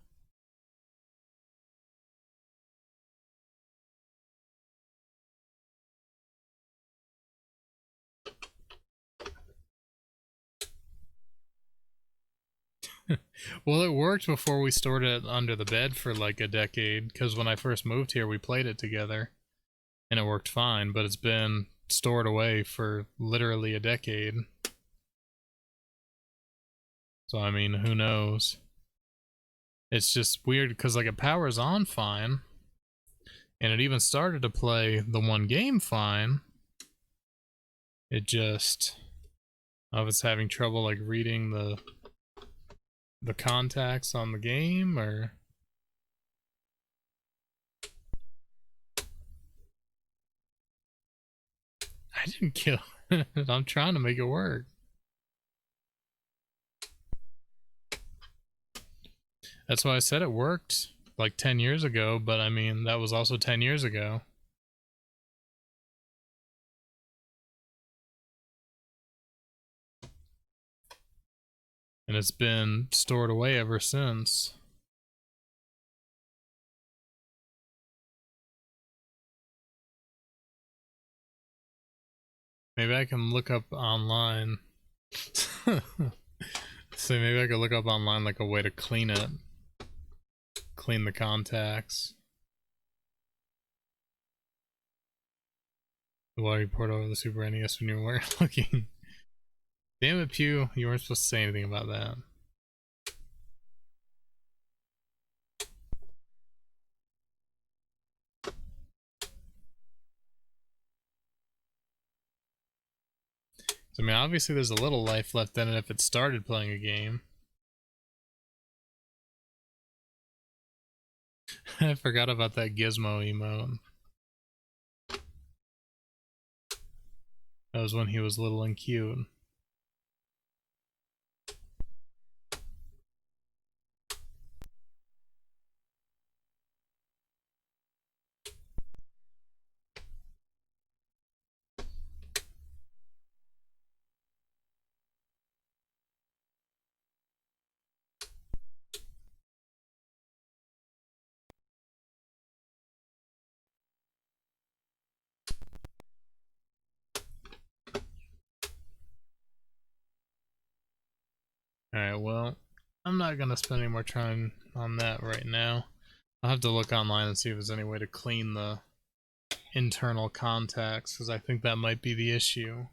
Well, it worked before we stored it under the bed for like a decade, because when I first moved here, we played it together, and it worked fine, but it's been stored away for literally a decade. So, I mean, who knows? It's just weird, because like it powers on fine, and it even started to play the one game fine. It just, I was having trouble like reading the contacts on the game, or I didn't kill it. I'm trying to make it work. That's why I said it worked like 10 years ago, but I mean, that was also 10 years ago. And it's been stored away ever since. Maybe I can look up online. So maybe I could look up online like a way to clean it. Clean the contacts. While you poured over the Super NES when you weren't looking. Damn it, Pew. You weren't supposed to say anything about that. So, I mean, obviously there's a little life left in it if it started playing a game. I forgot about that Gizmo emote. That was when he was little and cute. Alright, well, I'm not gonna spend any more time on that right now. I'll have to look online and see if there's any way to clean the internal contacts, because I think that might be the issue.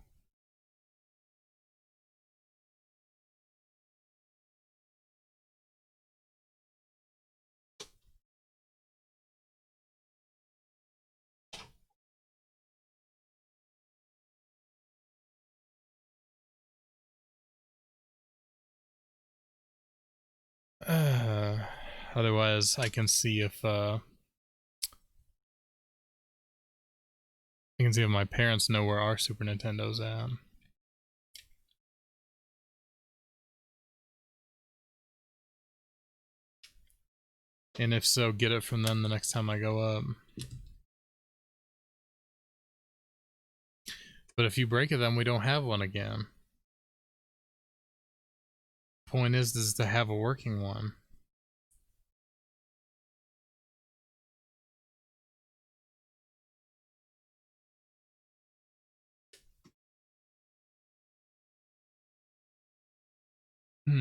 Otherwise, I can see if my parents know where our Super Nintendo's at. And if so, get it from them the next time I go up. But if you break it, then we don't have one again. Point is to have a working one.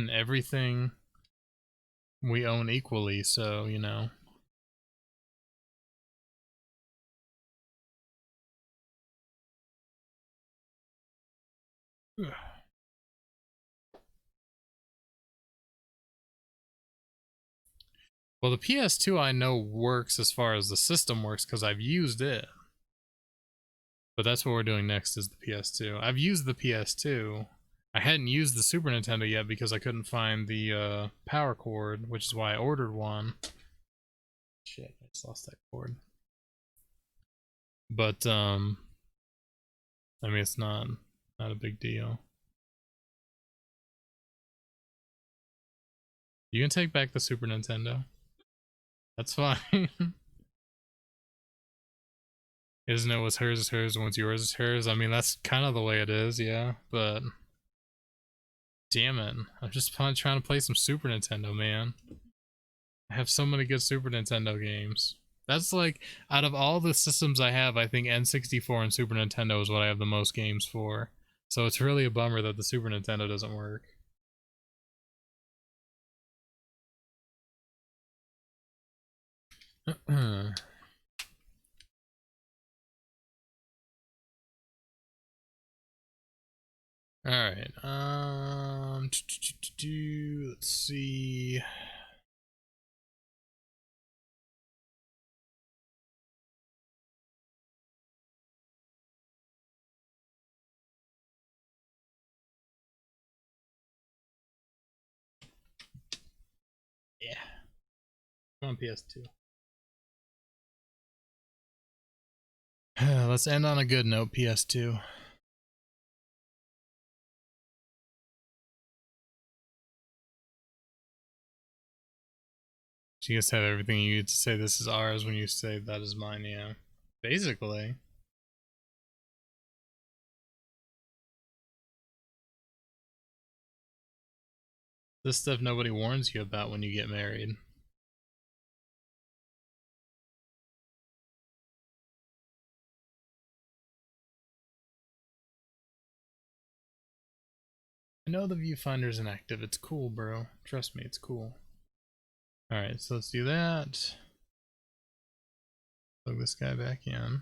Everything we own equally, so, you know. Well, the PS2 I know works as far as the system works because I've used it. But that's what we're doing next is the PS2. I've used the PS2. I hadn't used the Super Nintendo yet because I couldn't find the power cord, which is why I ordered one. Shit, I just lost that cord. But, I mean, it's not a big deal. You can take back the Super Nintendo. That's fine. Isn't it what's hers is hers and what's yours is hers? I mean, that's kind of the way it is, yeah, but damn it. I'm just trying to play some Super Nintendo, man. I have so many good Super Nintendo games. That's like, out of all the systems I have, I think N64 and Super Nintendo is what I have the most games for. So it's really a bummer that the Super Nintendo doesn't work. Alright, let's see. Yeah. Come on, PS2. Let's end on a good note, PS2. So you guys have everything you need to say this is ours when you say that is mine, yeah. Basically. This stuff nobody warns you about when you get married. I know the viewfinder's inactive. It's cool, bro. Trust me, it's cool. Alright, so let's do that. Plug this guy back in.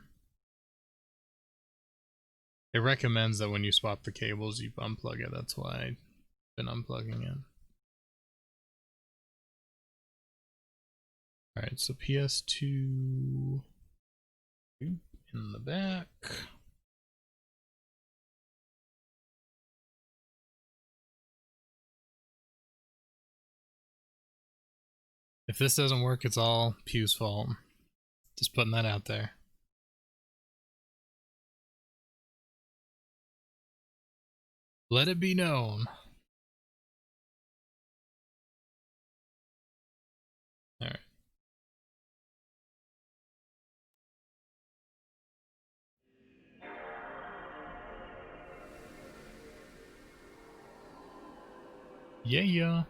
It recommends that when you swap the cables, you unplug it. That's why I've been unplugging it. Alright, so PS2 in the back. If this doesn't work, it's all Pew's fault. Just putting that out there. Let it be known. Alright. Yeah.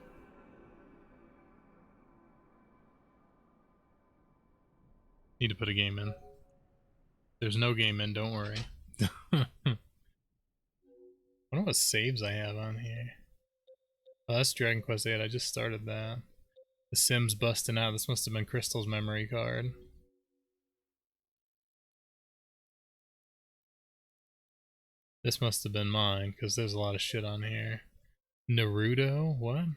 Need to put a game in. There's no game in, don't worry. I wonder what saves I have on here. Oh, that's Dragon Quest 8. I just started that. The Sims busting out. This must have been Crystal's memory card. This must have been mine, because there's a lot of shit on here. Naruto? What?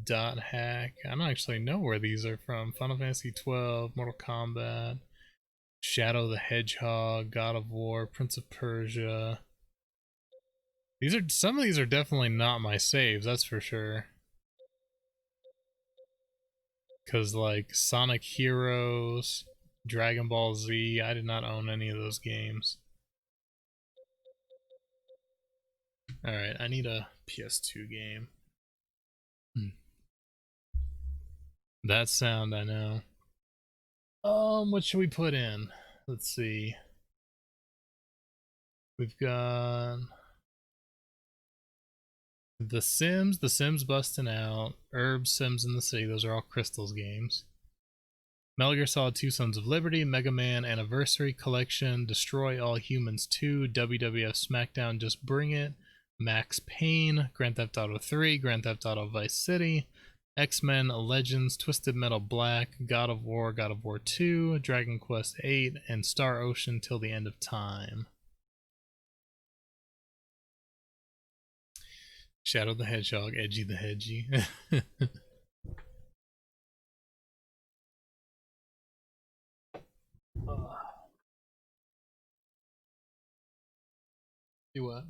Dot hack. I don't actually know where these are from. Final Fantasy 12, Mortal Kombat, Shadow the Hedgehog, God of War, Prince of Persia. Some of these are definitely not my saves, that's for sure. Cause like Sonic Heroes, Dragon Ball Z, I did not own any of those games. Alright, I need a PS2 game. That sound, I know. What should we put in? Let's see. We've got The Sims busting out, Herbs, Sims in the City, those are all Crystal's games. Metal Gear Solid 2 Sons of Liberty, Mega Man Anniversary Collection, Destroy All Humans 2, WWF SmackDown Just Bring It, Max Payne, Grand Theft Auto 3, Grand Theft Auto Vice City, X-Men Legends, Twisted Metal Black, God of War 2, Dragon Quest 8, and Star Ocean Till the End of Time. Shadow the Hedgehog, Edgy the Hedgy. Do what?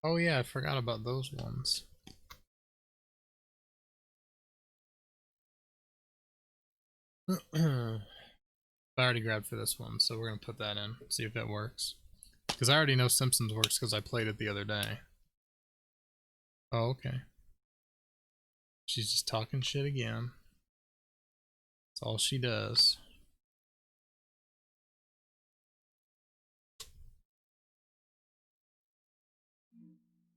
Oh yeah, I forgot about those ones. I already grabbed for this one, so we're gonna put that in, see if it works. Because I already know Simpsons works because I played it the other day. Oh, okay. She's just talking shit again. That's all she does.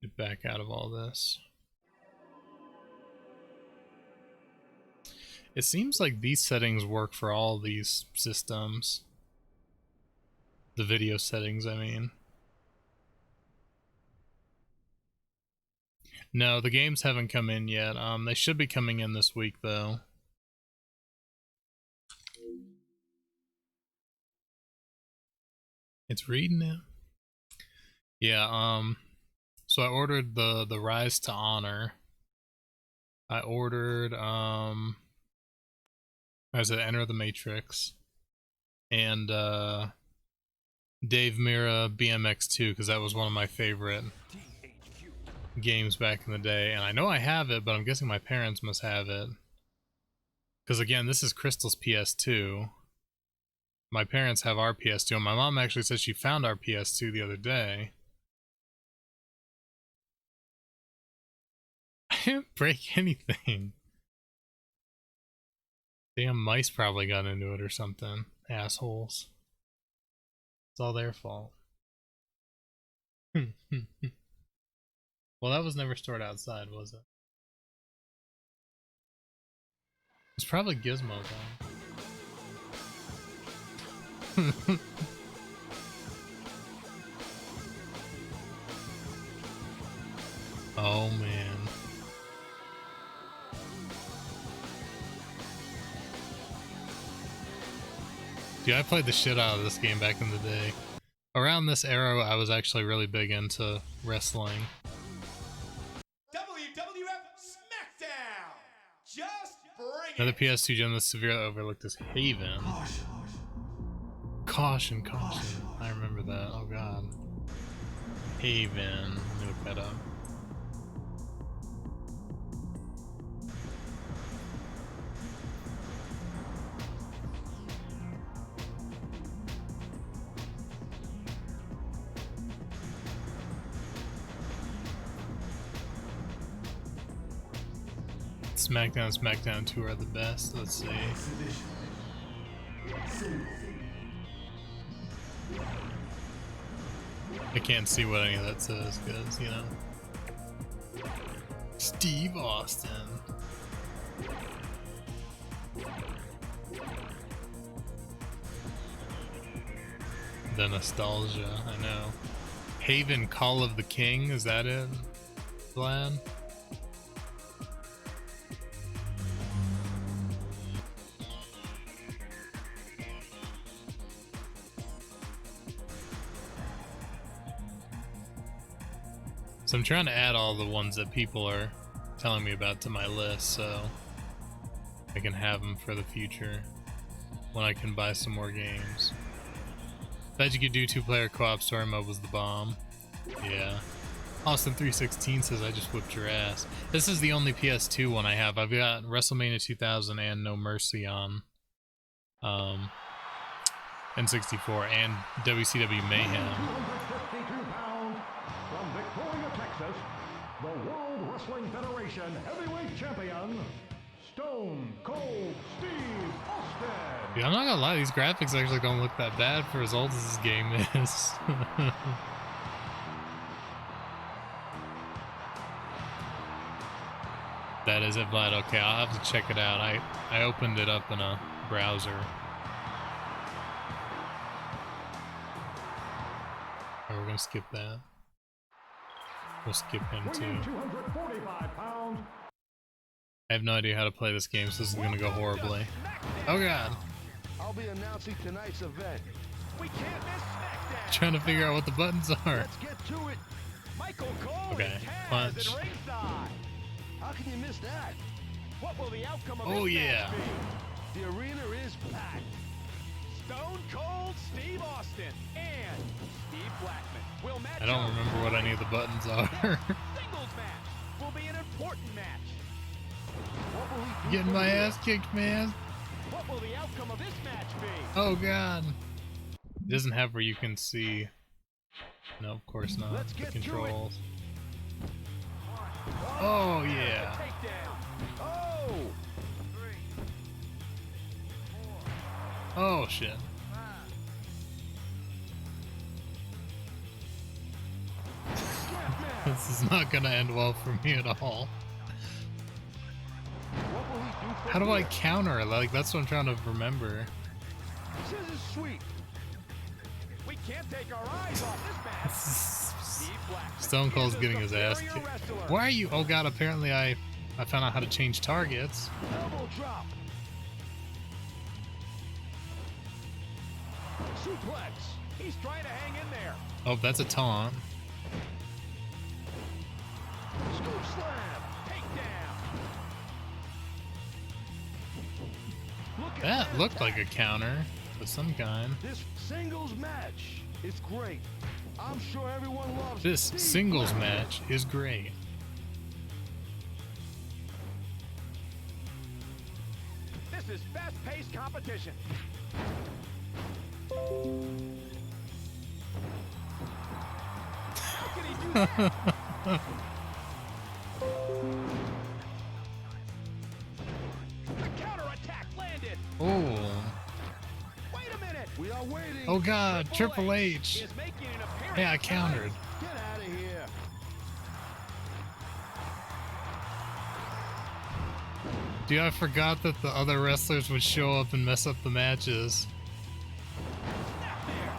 Get back out of all this. It seems like these settings work for all these systems. The video settings, I mean. No, the games haven't come in yet. They should be coming in this week, though. It's reading it. Yeah, so I ordered the Rise to Honor. I ordered, as I Enter the Matrix. And, Dave Mirra BMX2, because that was one of my favorite games back in the day. And I know I have it, but I'm guessing my parents must have it. Because again, this is Crystal's PS2. My parents have our PS2, and my mom actually said she found our PS2 the other day. I didn't break anything. Damn mice probably got into it or something. Assholes. It's all their fault. Well, that was never stored outside, was it? It's probably Gizmo though. Oh man. Dude, I played the shit out of this game back in the day. Around this era, I was actually really big into wrestling. WWF SmackDown! Just bring Another it! PS2 gem that's severely overlooked is Haven. Caution, caution. I remember that. Oh god. Haven. Let me look that up. SmackDown and SmackDown 2 are the best. Let's see. I can't see what any of that says because, you know. Steve Austin. The nostalgia, I know. Haven Call of the King, is that it, Vlad? So I'm trying to add all the ones that people are telling me about to my list so I can have them for the future when I can buy some more games. Bet you could do 2-player co-op. Story mode was the bomb. Yeah. Austin 316 says I just whipped your ass. This is the only PS2 one I have. I've got WrestleMania 2000 and No Mercy on N64 and WCW Mayhem. 252 pounds from Victoria, Texas, the World Wrestling Federation Heavyweight Champion, Stone Cold Steve Austin. Yeah, I'm not gonna lie, these graphics actually don't look that bad for as old as this game is. That is it, Vlad. Okay, I'll have to check it out. I opened it up in a browser. Oh, we're gonna skip that. We'll skip him too. 245 pounds. I have no idea how to play this game, so this is gonna go horribly. Oh god. I'll be announcing tonight's event. We can't miss SmackDown! Trying to figure out what the buttons are. Let's get to it. Michael Cole Okay, and Taz punch. at ringside. How can you miss that? What will the outcome of Oh, this yeah. match be? The arena is packed. Stone Cold Steve Austin and Steve Blackman will match I don't up. remember what any of the buttons are. Singles match will be an important match. What will he do Getting from my here? ass kicked, man. What will the outcome of this match be? Oh god. It doesn't have where you can see. No, of course not. Let's The get to it. controls. Oh yeah. Takedown. Oh! Oh shit. This is not gonna end well for me at all. What will he do from How do I here? counter it? Like, that's what I'm trying to remember. Scissors sweep. We can't take our eyes off this match. Steve Blackman Stone Cold's is a getting his ass superior kicked. wrestler. Why are you? Oh god, apparently I found out how to change targets. Elbow drop. Suplex. He's trying to hang in there. Oh, that's a taunt. Scoop slam. Takedown. Look at That looked like a counter of some kind. This singles match is great. I'm sure everyone loves This Steve singles Blackman. match is great. This is fast-paced competition. How can he do that? The counterattack landed. Oh. Wait a minute. We are waiting. Oh god, Triple H. Is making an appearance. Yeah, I countered. Get out of here. Dude, I forgot that the other wrestlers would show up and mess up the matches. Snap there.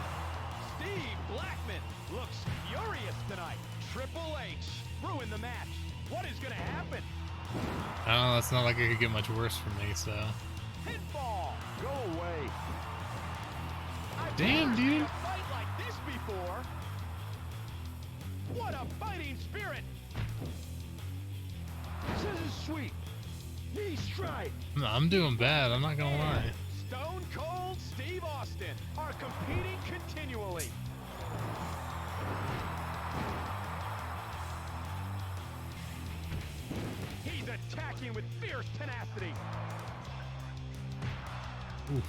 Steve Blackman looks furious tonight. Triple H ruined the match. What is gonna happen? I don't know, it's not like it could get much worse for me, so. Pinfall. Go away. I've Damn, never seen dude. a fight like this before. What a fighting spirit. Scissor sweep. Knee strike. I'm doing bad, I'm not gonna lie. Stone Cold Steve Austin are competing continually. He's attacking with fierce tenacity. Oof.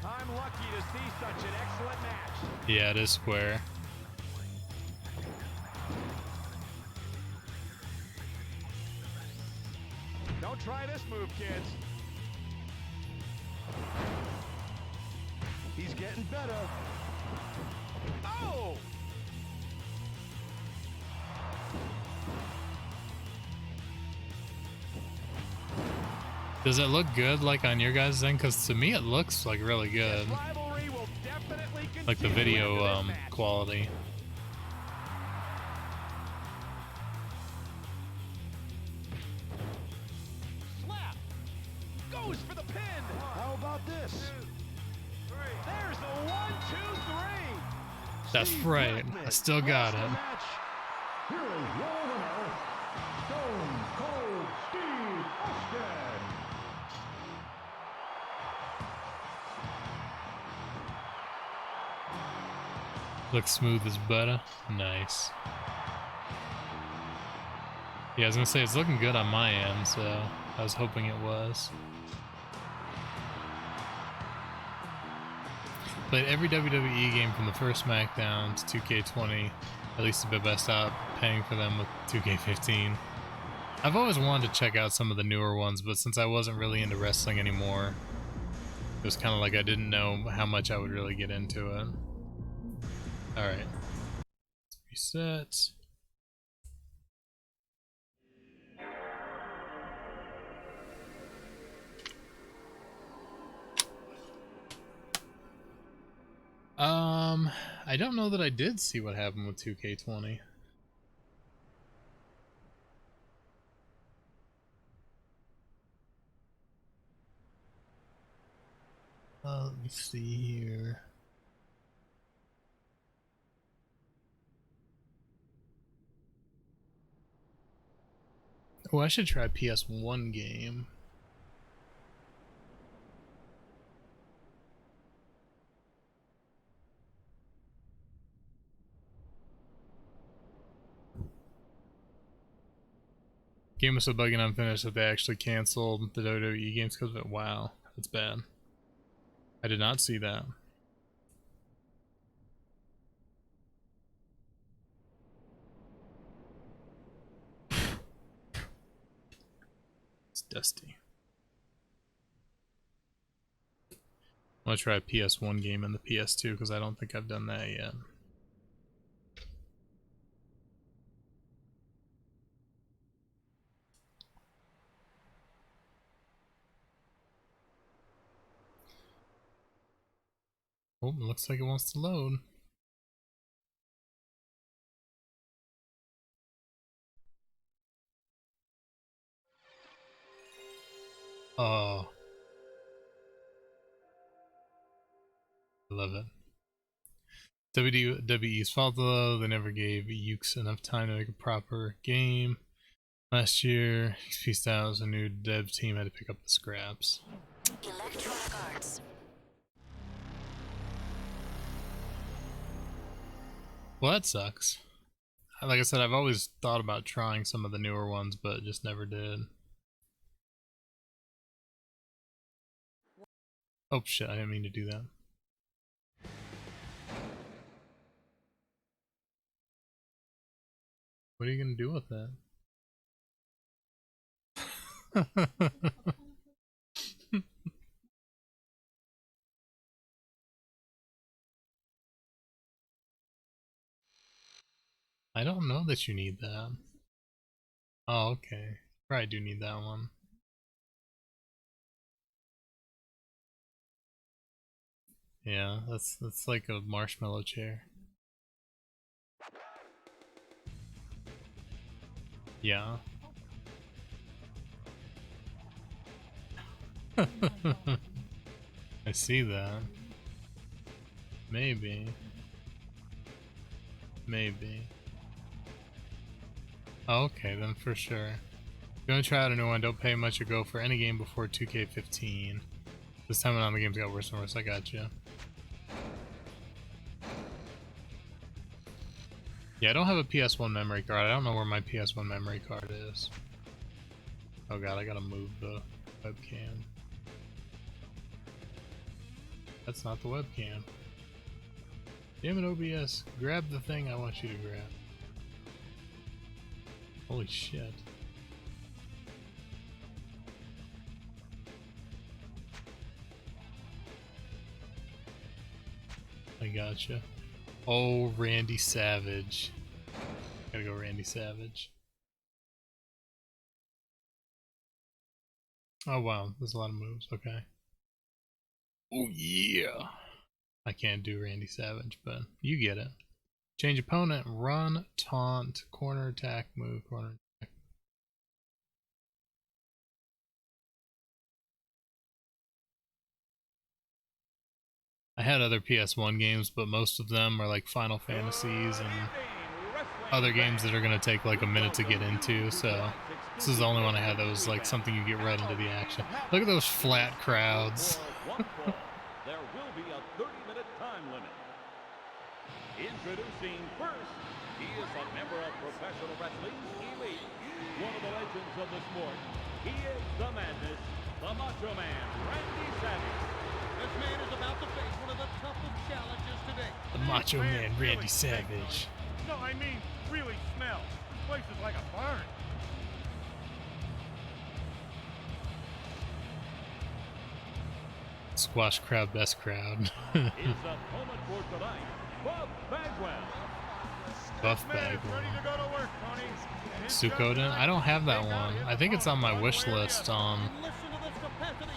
I'm lucky to see such an excellent match. Yeah, it is square. Don't try this move, kids. He's getting better. Oh! Does it look good like on your guys' end? Because to me it looks like really good. Rivalry will definitely Like the continue video after this match. quality. Slap. Goes for the pin. How about this? There's the 1, 2, 3. That's Steve right, Blackman I still got wins the it. match. Here is your winner, Stone Cold Steve Austin. Looks smooth as butter. Nice. Yeah, I was gonna say it's looking good on my end, so I was hoping it was. Played every WWE game from the first SmackDown to 2K20, at least a bit, but I stopped paying for them with 2K15. I've always wanted to check out some of the newer ones, but since I wasn't really into wrestling anymore, it was kind of like I didn't know how much I would really get into it. Alright. Reset. I don't know that I did see what happened with 2K20. Let me see here. Oh, I should try PS1 game. Game was so buggy and unfinished that they actually canceled the WWE games because of it. Wow, that's bad. I did not see that. It's dusty. I'm gonna try a PS1 game and the PS2 because I don't think I've done that yet. Oh, it looks like it wants to load. Oh, I love it. WWE's fault though, they never gave Ukes enough time to make a proper game. Last year, XP Styles, a new dev team, had to pick up the scraps. Electronic Arts. Well, that sucks. Like I said, I've always thought about trying some of the newer ones, but just never did. Oh shit, I didn't mean to do that. What are you gonna do with that? I don't know that you need that. Oh, okay. Probably do need that one. Yeah, that's like a marshmallow chair. Yeah. I see that. Maybe. Maybe. Okay, then for sure. If you want to try out a new one, don't pay much or go for any game before 2K15. This time around the games got worse and worse, I got you. Yeah, I don't have a PS1 memory card. I don't know where my PS1 memory card is. Oh god, I gotta move the webcam. That's not the webcam. Damn it, OBS. Grab the thing I want you to grab. Holy shit. I gotcha. Oh, Randy Savage. Gotta go Randy Savage. Oh wow, there's a lot of moves, okay. Oh yeah! I can't do Randy Savage, but you get it. Change opponent, run, taunt, corner attack, move, corner attack. I had other PS1 games, but most of them are like Final Fantasies and other games that are going to take like a minute to get into, so this is the only one I had that was like something you get right into the action. Look at those flat crowds. There will be a 30-minute time limit. Introducing first, he is a member of Professional Wrestling Elite, one of the legends of the sport. He is the Madness, the Macho Man, Randy Savage. This man is about to face one of the toughest challenges today. The Macho Man, Randy Savage. No, I mean, really smells. This place is like a barn. Squash crowd, best crowd. His opponent for tonight, Buff Bagwell. Buff Ready Bagwell. to go to work, Tony. Suikoden? I don't have that one. I think it's on my wish list on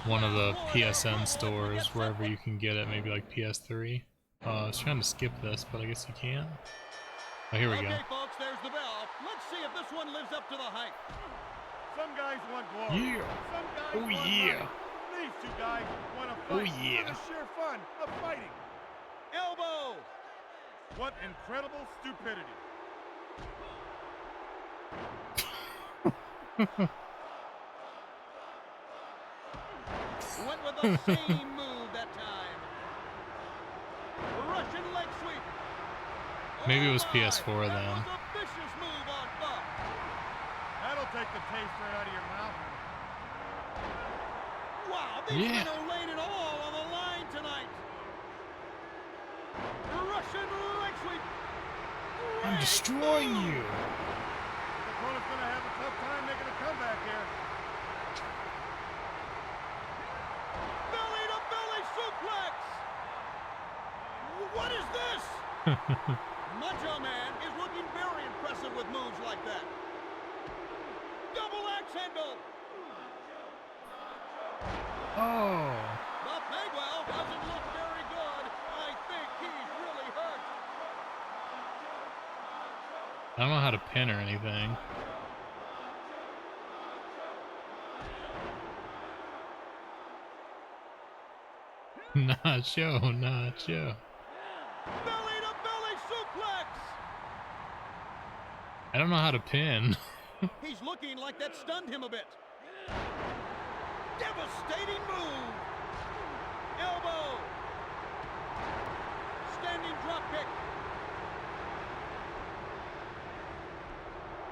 one of the PSN stores, wherever you can get it, maybe like PS3. I was trying to skip this, but I guess you can't. Oh, here we go. Okay, folks, there's the bell. Let's see if this one lives up to the hype. Some guys want glory. Yeah. Some guys Oh, want yeah. money. These two guys want to Oh, fight yeah. for the sheer fun of fighting. Elbow. What incredible stupidity. Went with the same move that time. Russian leg sweep. Maybe it was Oh, PS4 that then. was a vicious move on Buff. That'll take the taste right out of your mouth. Wow, these Yeah. men are laying it all on the line tonight. Russian leg sweep. I'm Great destroying move. you. The opponent's going to have a tough time making a comeback here. Belly to belly suplex. What is this? Macho Man is looking very impressive with moves like that. Double axe handle. Oh. Buff Bagwell doesn't look very good. I think he's really hurt. I don't know how to pin or anything. Nacho, Nacho. Belly to belly suplex. I don't know how to pin. He's looking like that stunned him a bit. Devastating move. Elbow. Standing drop kick.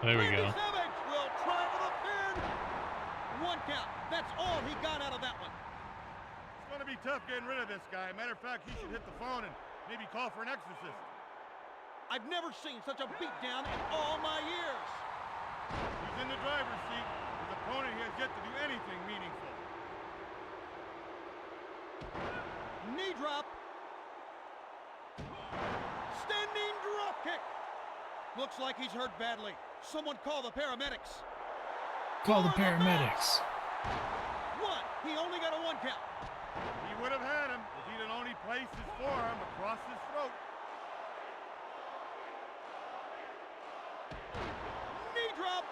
There we Randy go. Savage will try for the pin. One count. That's all he got out of that one. It's going to be tough getting rid of this guy. Matter of fact, he should hit the phone and maybe call for an exorcist. I've never seen such a beatdown in all my years. He's in the driver's seat. His opponent has yet to do anything meaningful. Knee drop. Standing drop kick. Looks like he's hurt badly. Someone call the paramedics. Call the paramedics. One. He only got a 1 count. He would have had him if he'd have only placed his forearm across his throat. Knee drop.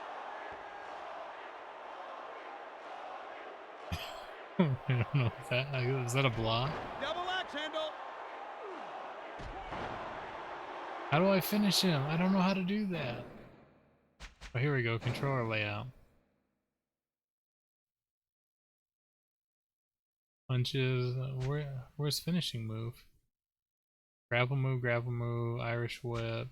I don't know if that is that a block? Double axe handle. How do I finish him? I don't know how to do that. Oh, here we go. Controller layout. Punches. Where's finishing move? Grapple move, Irish whip.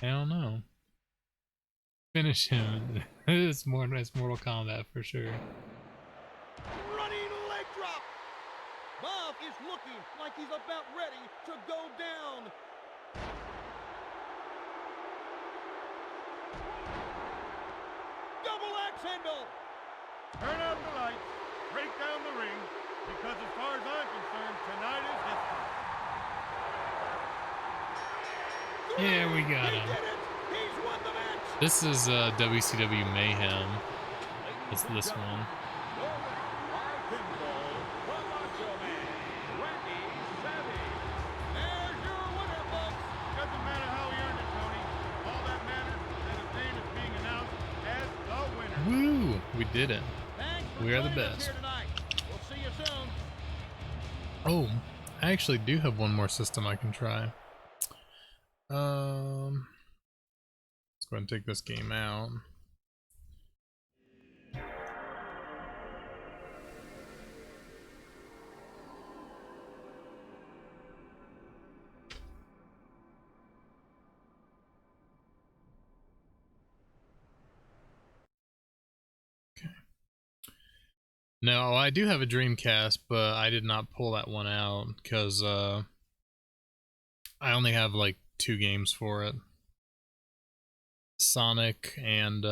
I don't know. Finish him. It's Mortal Kombat for sure. Running leg drop. Bob is looking like he's about ready to go down. Double axe handle. Turn out the lights, break down the ring, because as far as I'm concerned, tonight is history. Yeah, we got He him. did it. He's won the match. This is WCW Mayhem. It's this one. There's your winner, folks. Doesn't matter how he earned it, Tony. All that matters is that his name is being announced as the winner. Woo! We did it. Thanks for We are the joining us best. here tonight. We'll see you soon. Oh, I actually do have one more system I can try. Let's go ahead and take this game out. Okay. No, I do have a Dreamcast, but I did not pull that one out because I only have like 2 games for it. Sonic and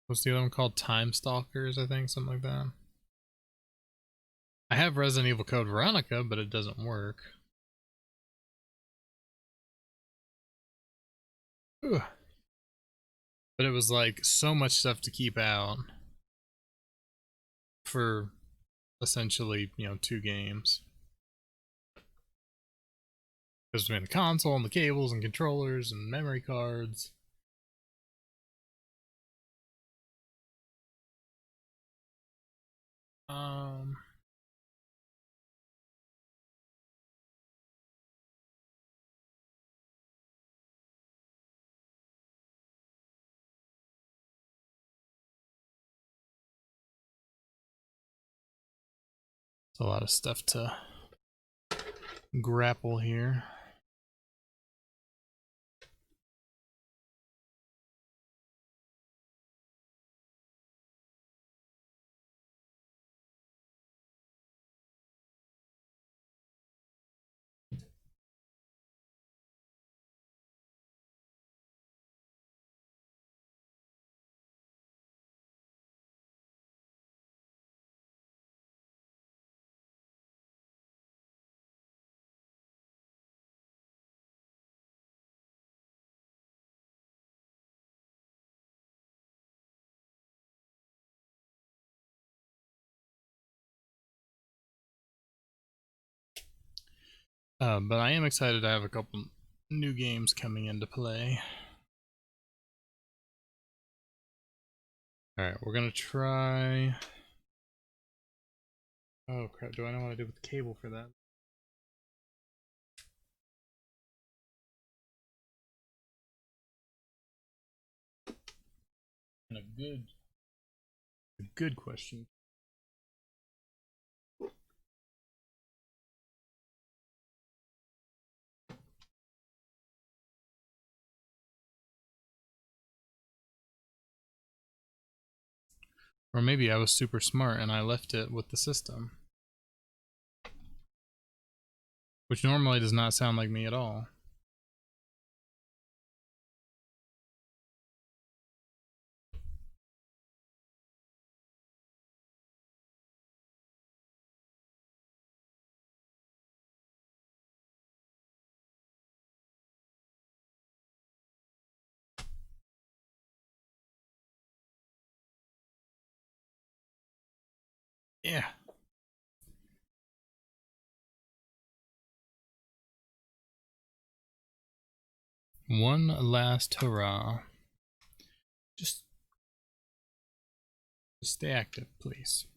what's the other one called? Time Stalkers, I think, something like that. I have Resident Evil Code Veronica, but it doesn't work. Ugh. But it was like so much stuff to keep out for essentially, 2 games. There's been the console and the cables and controllers and memory cards. It's a lot of stuff to grapple here. But I am excited to have a couple new games coming into play. Alright, we're gonna try... Oh crap, do I know what to do with the cable for that? And a good question. Or maybe I was super smart and I left it with the system. Which normally does not sound like me at all. Yeah. One last hurrah. Just stay active, please.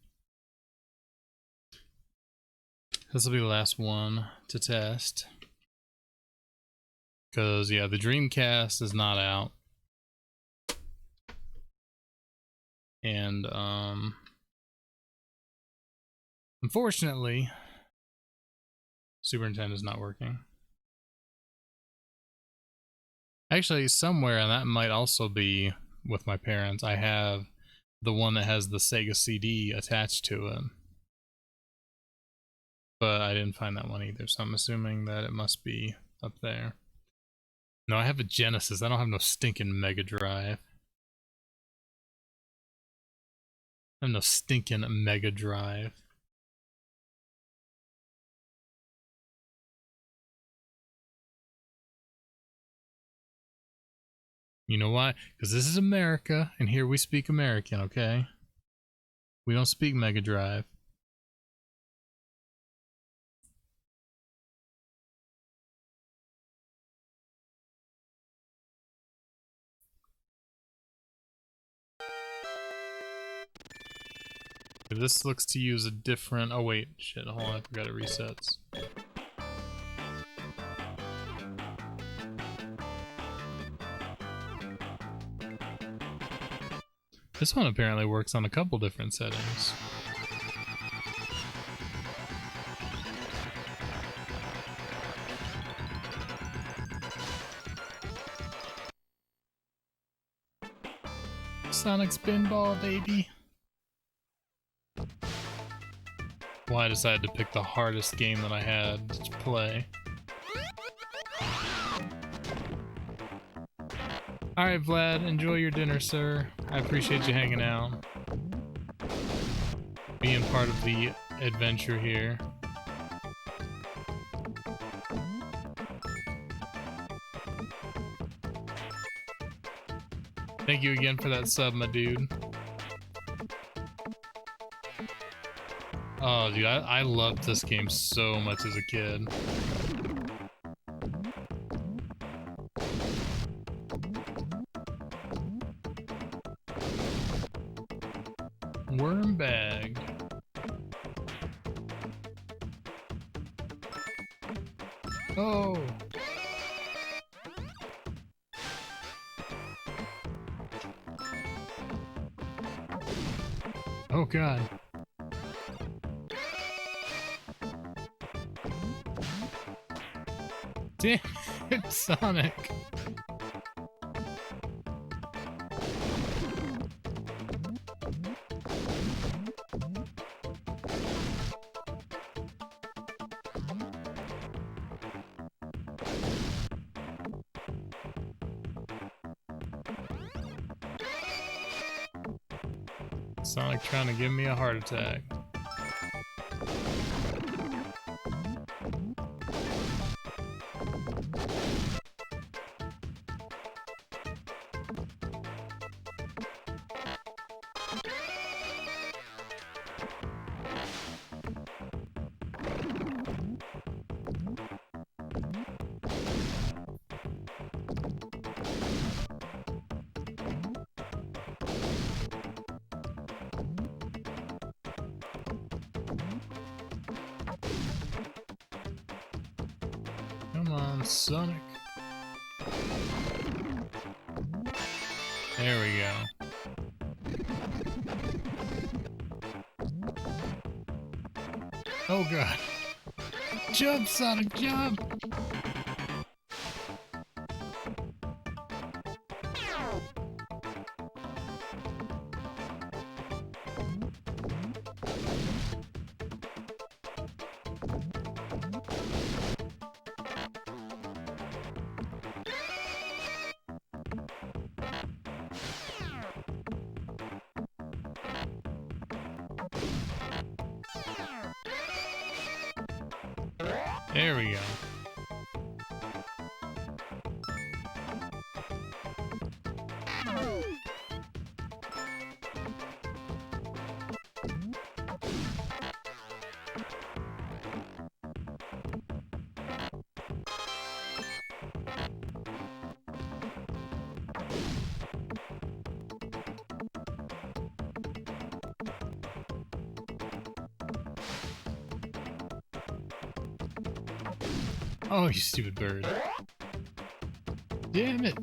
This will be the last one to test. Because, yeah, the Dreamcast is not out. And, unfortunately, Super Nintendo is not working. Actually, somewhere, and that might also be with my parents, I have the one that has the Sega CD attached to it. But I didn't find that one either, so I'm assuming that it must be up there. No, I have a Genesis. I don't have no stinking Mega Drive. I have no stinking Mega Drive. You know why? Because this is America, and here we speak American, okay? We don't speak Mega Drive. This looks to use a different... Oh wait, shit, hold on, I forgot it resets. This one apparently works on a couple different settings. Sonic Spinball, baby! Well, I decided to pick the hardest game that I had to play. Alright, Vlad, enjoy your dinner, sir. I appreciate you hanging out. Being part of the adventure here. Thank you again for that sub, my dude. Oh, dude, I loved this game so much as a kid. Worm bag. Oh. Oh god. Damn it, Sonic. Sonic trying to give me a heart attack. Come on, Sonic. There we go. Oh god. Jump, Sonic, jump! There we go. Oh, you stupid bird. Damn it.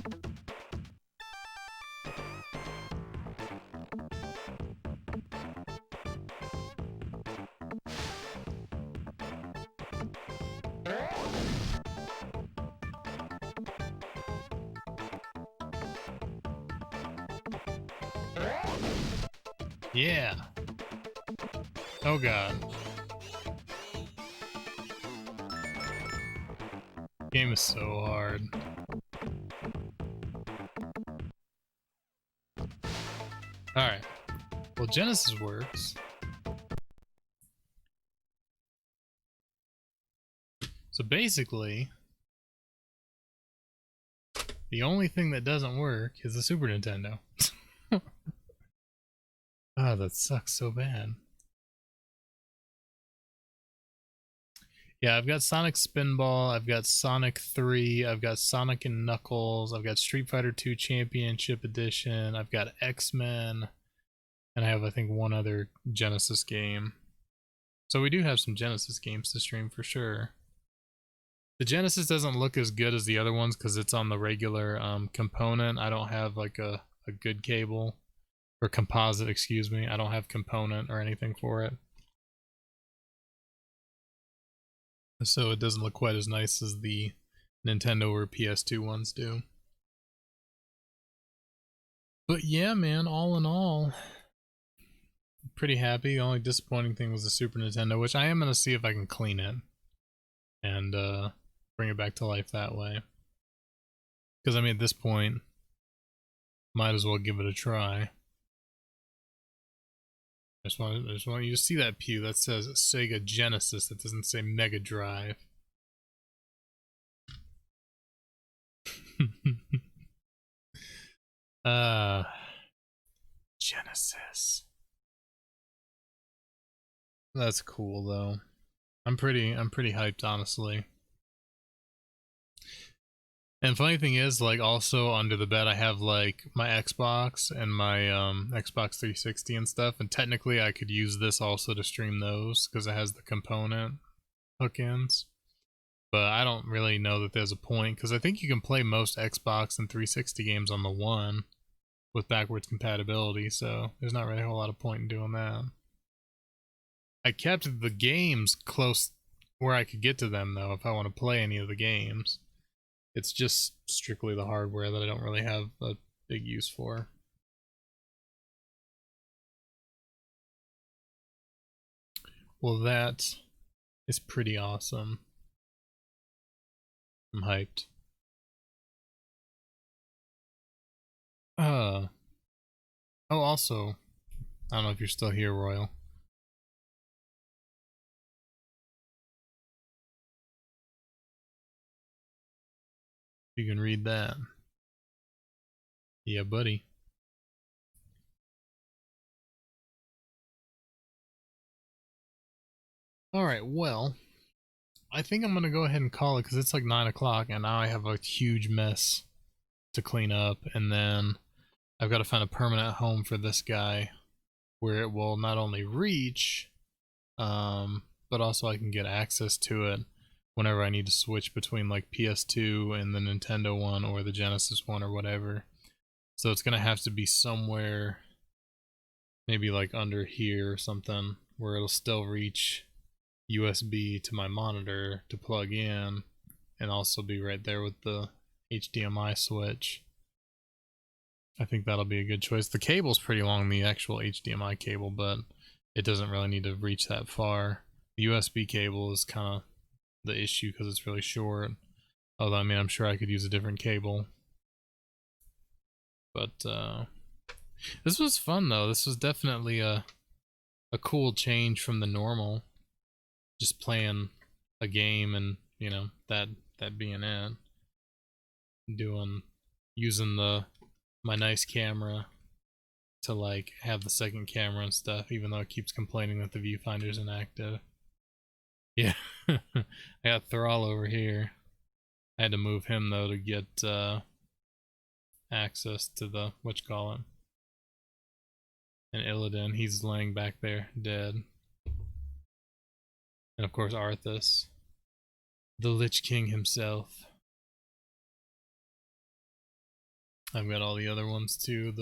Yeah. Oh god. Game is so hard. Alright. Well, Genesis works. So basically, the only thing that doesn't work is the Super Nintendo. Ah, that sucks so bad. Yeah, I've got Sonic Spinball, I've got Sonic 3, I've got Sonic and Knuckles, I've got Street Fighter 2 Championship Edition, I've got X-Men, and I have, I think, one other Genesis game. So we do have some Genesis games to stream for sure. The Genesis doesn't look as good as the other ones because it's on the regular component. I don't have like a good cable, or composite, excuse me. I don't have component or anything for it. So it doesn't look quite as nice as the Nintendo or PS2 ones do. But yeah, man, all in all, pretty happy. The only disappointing thing was the Super Nintendo, which I am going to see if I can clean it and bring it back to life that way. Because I mean, at this point, might as well give it a try. I just want you to see that pew that says Sega Genesis. That doesn't say Mega Drive. Genesis. That's cool though. I'm pretty hyped, honestly. And funny thing is, like, also under the bed I have like my Xbox and my Xbox 360 and stuff, and technically I could use this also to stream those because it has the component hook-ins. But I don't really know that there's a point because I think you can play most Xbox and 360 games on the one with backwards compatibility, so there's not really a whole lot of point in doing that. I kept the games close where I could get to them though if I want to play any of the games. It's just strictly the hardware that I don't really have a big use for. Well, that is pretty awesome. I'm hyped. Oh, also, I don't know if you're still here, Royal. You can read that. Yeah, buddy. Alright, well, I think I'm gonna go ahead and call it because it's like 9 o'clock and now I have a huge mess to clean up, and then I've got to find a permanent home for this guy where it will not only reach, but also I can get access to it whenever I need to switch between like PS2 and the Nintendo one or the Genesis one or whatever. So it's gonna have to be somewhere maybe like under here or something where it'll still reach USB to my monitor to plug in and also be right there with the HDMI switch. I think that'll be a good choice. The cable's pretty long, the actual HDMI cable, but it doesn't really need to reach that far. The USB cable is kind of the issue because it's really short. Although, I mean, I'm sure I could use a different cable. But this was fun though. This was definitely a cool change from the normal. Just playing a game and, you know, that being it. Using my nice camera to like have the second camera and stuff, even though it keeps complaining that the viewfinder's inactive. Yeah. I got Thrall over here. I had to move him though to get access to the whatchamacallit. And Illidan, he's laying back there dead. And of course Arthas. The Lich King himself. I've got all the other ones too.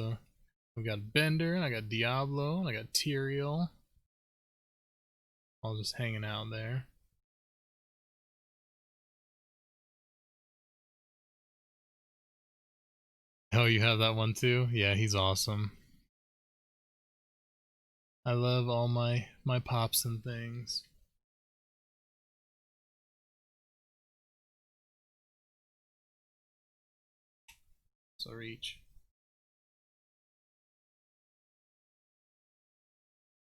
I've got Bender, and I got Diablo, and I got Tyrael. All just hanging out there. Oh, you have that one too? Yeah, he's awesome. I love all my pops and things. So reach.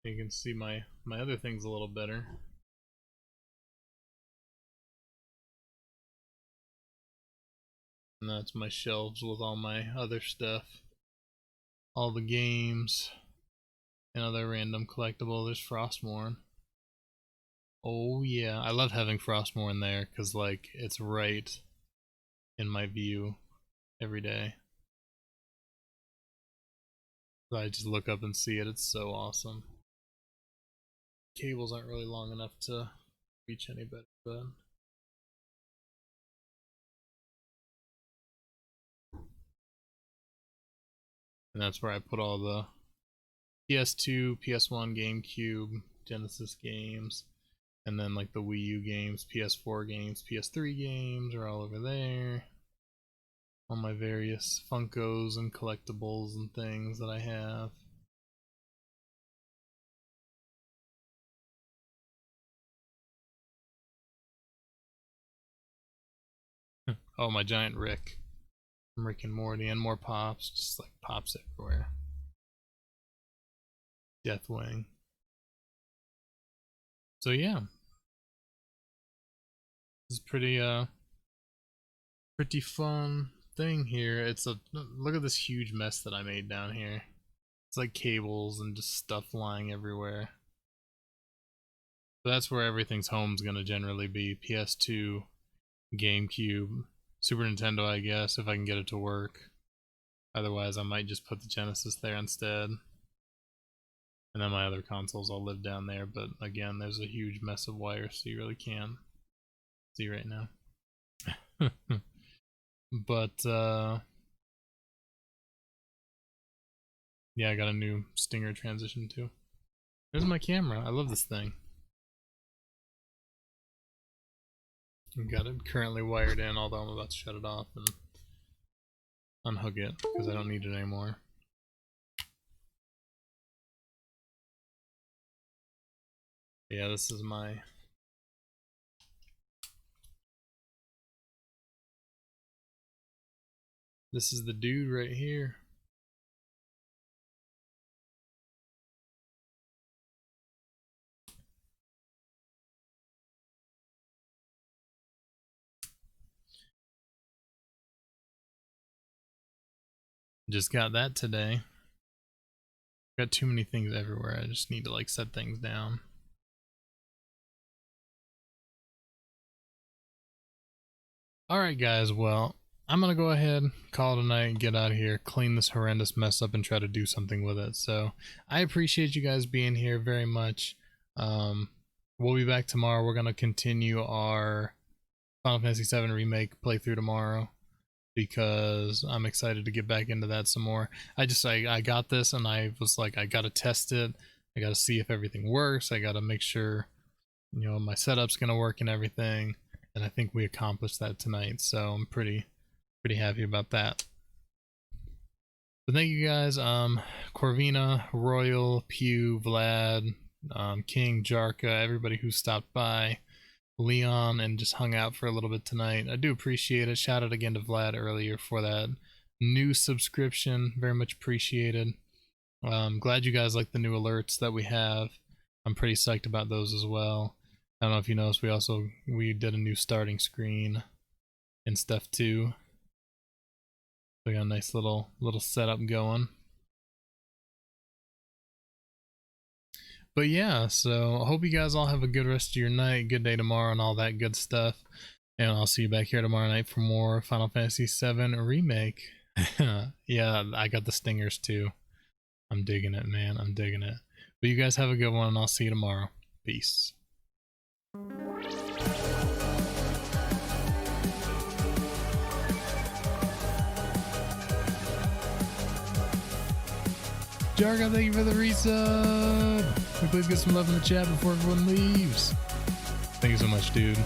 You can see my other things a little better. And that's my shelves with all my other stuff. All the games and other random collectible. There's Frostmourne. Oh yeah, I love having Frostmourne there because like it's right in my view every day. So I just look up and see it. It's so awesome. Cables aren't really long enough to reach any better, but and that's where I put all the PS2, PS1, GameCube, Genesis games, and then like the Wii U games, PS4 games, PS3 games are all over there. All my various Funkos and collectibles and things that I have. Oh, my giant Rick from Rick and Morty, and more pops, just like pops everywhere. Deathwing. So yeah, it's pretty fun thing here. It's a look at this huge mess that I made down here. It's like cables and just stuff lying everywhere. So that's where everything's home's gonna generally be. PS2, GameCube, Super Nintendo, I guess, if I can get it to work. Otherwise, I might just put the Genesis there instead. And then my other consoles all live down there, but again, there's a huge mess of wires, so you really can't see right now. But, yeah, I got a new Stinger transition too. There's my camera. I love this thing. I've got it currently wired in, although I'm about to shut it off and unhook it because I don't need it anymore. Yeah, this is the dude right here. Just got that today. Got too many things everywhere. I just need to like set things down. Alright guys, well, I'm gonna go ahead, call it a night, get out of here, clean this horrendous mess up and try to do something with it. So I appreciate you guys being here very much. We'll be back tomorrow. We're gonna continue our Final Fantasy VII Remake playthrough tomorrow because I'm excited to get back into that some more. I got this and I was like, I gotta test it. I gotta see if everything works. I gotta make sure, you know, my setup's gonna work and everything. And I think we accomplished that tonight, so I'm pretty happy about that. But thank you guys, Corvina, Royal, Pew, Vlad, King, Jarka, everybody who stopped by, Leon, and just hung out for a little bit tonight. I do appreciate it. Shout out again to Vlad earlier for that new subscription. Very much appreciated. Glad you guys like the new alerts that we have. I'm pretty psyched about those as well. I don't know if you noticed, we did a new starting screen and stuff too. We got a nice little setup going. But yeah, so I hope you guys all have a good rest of your night, good day tomorrow, and all that good stuff. And I'll see you back here tomorrow night for more Final Fantasy VII Remake. Yeah, I got the stingers too. I'm digging it, man. I'm digging it. But you guys have a good one, and I'll see you tomorrow. Peace. Darko, thank you for the resub. Can we please get some love in the chat before everyone leaves? Thank you so much, dude.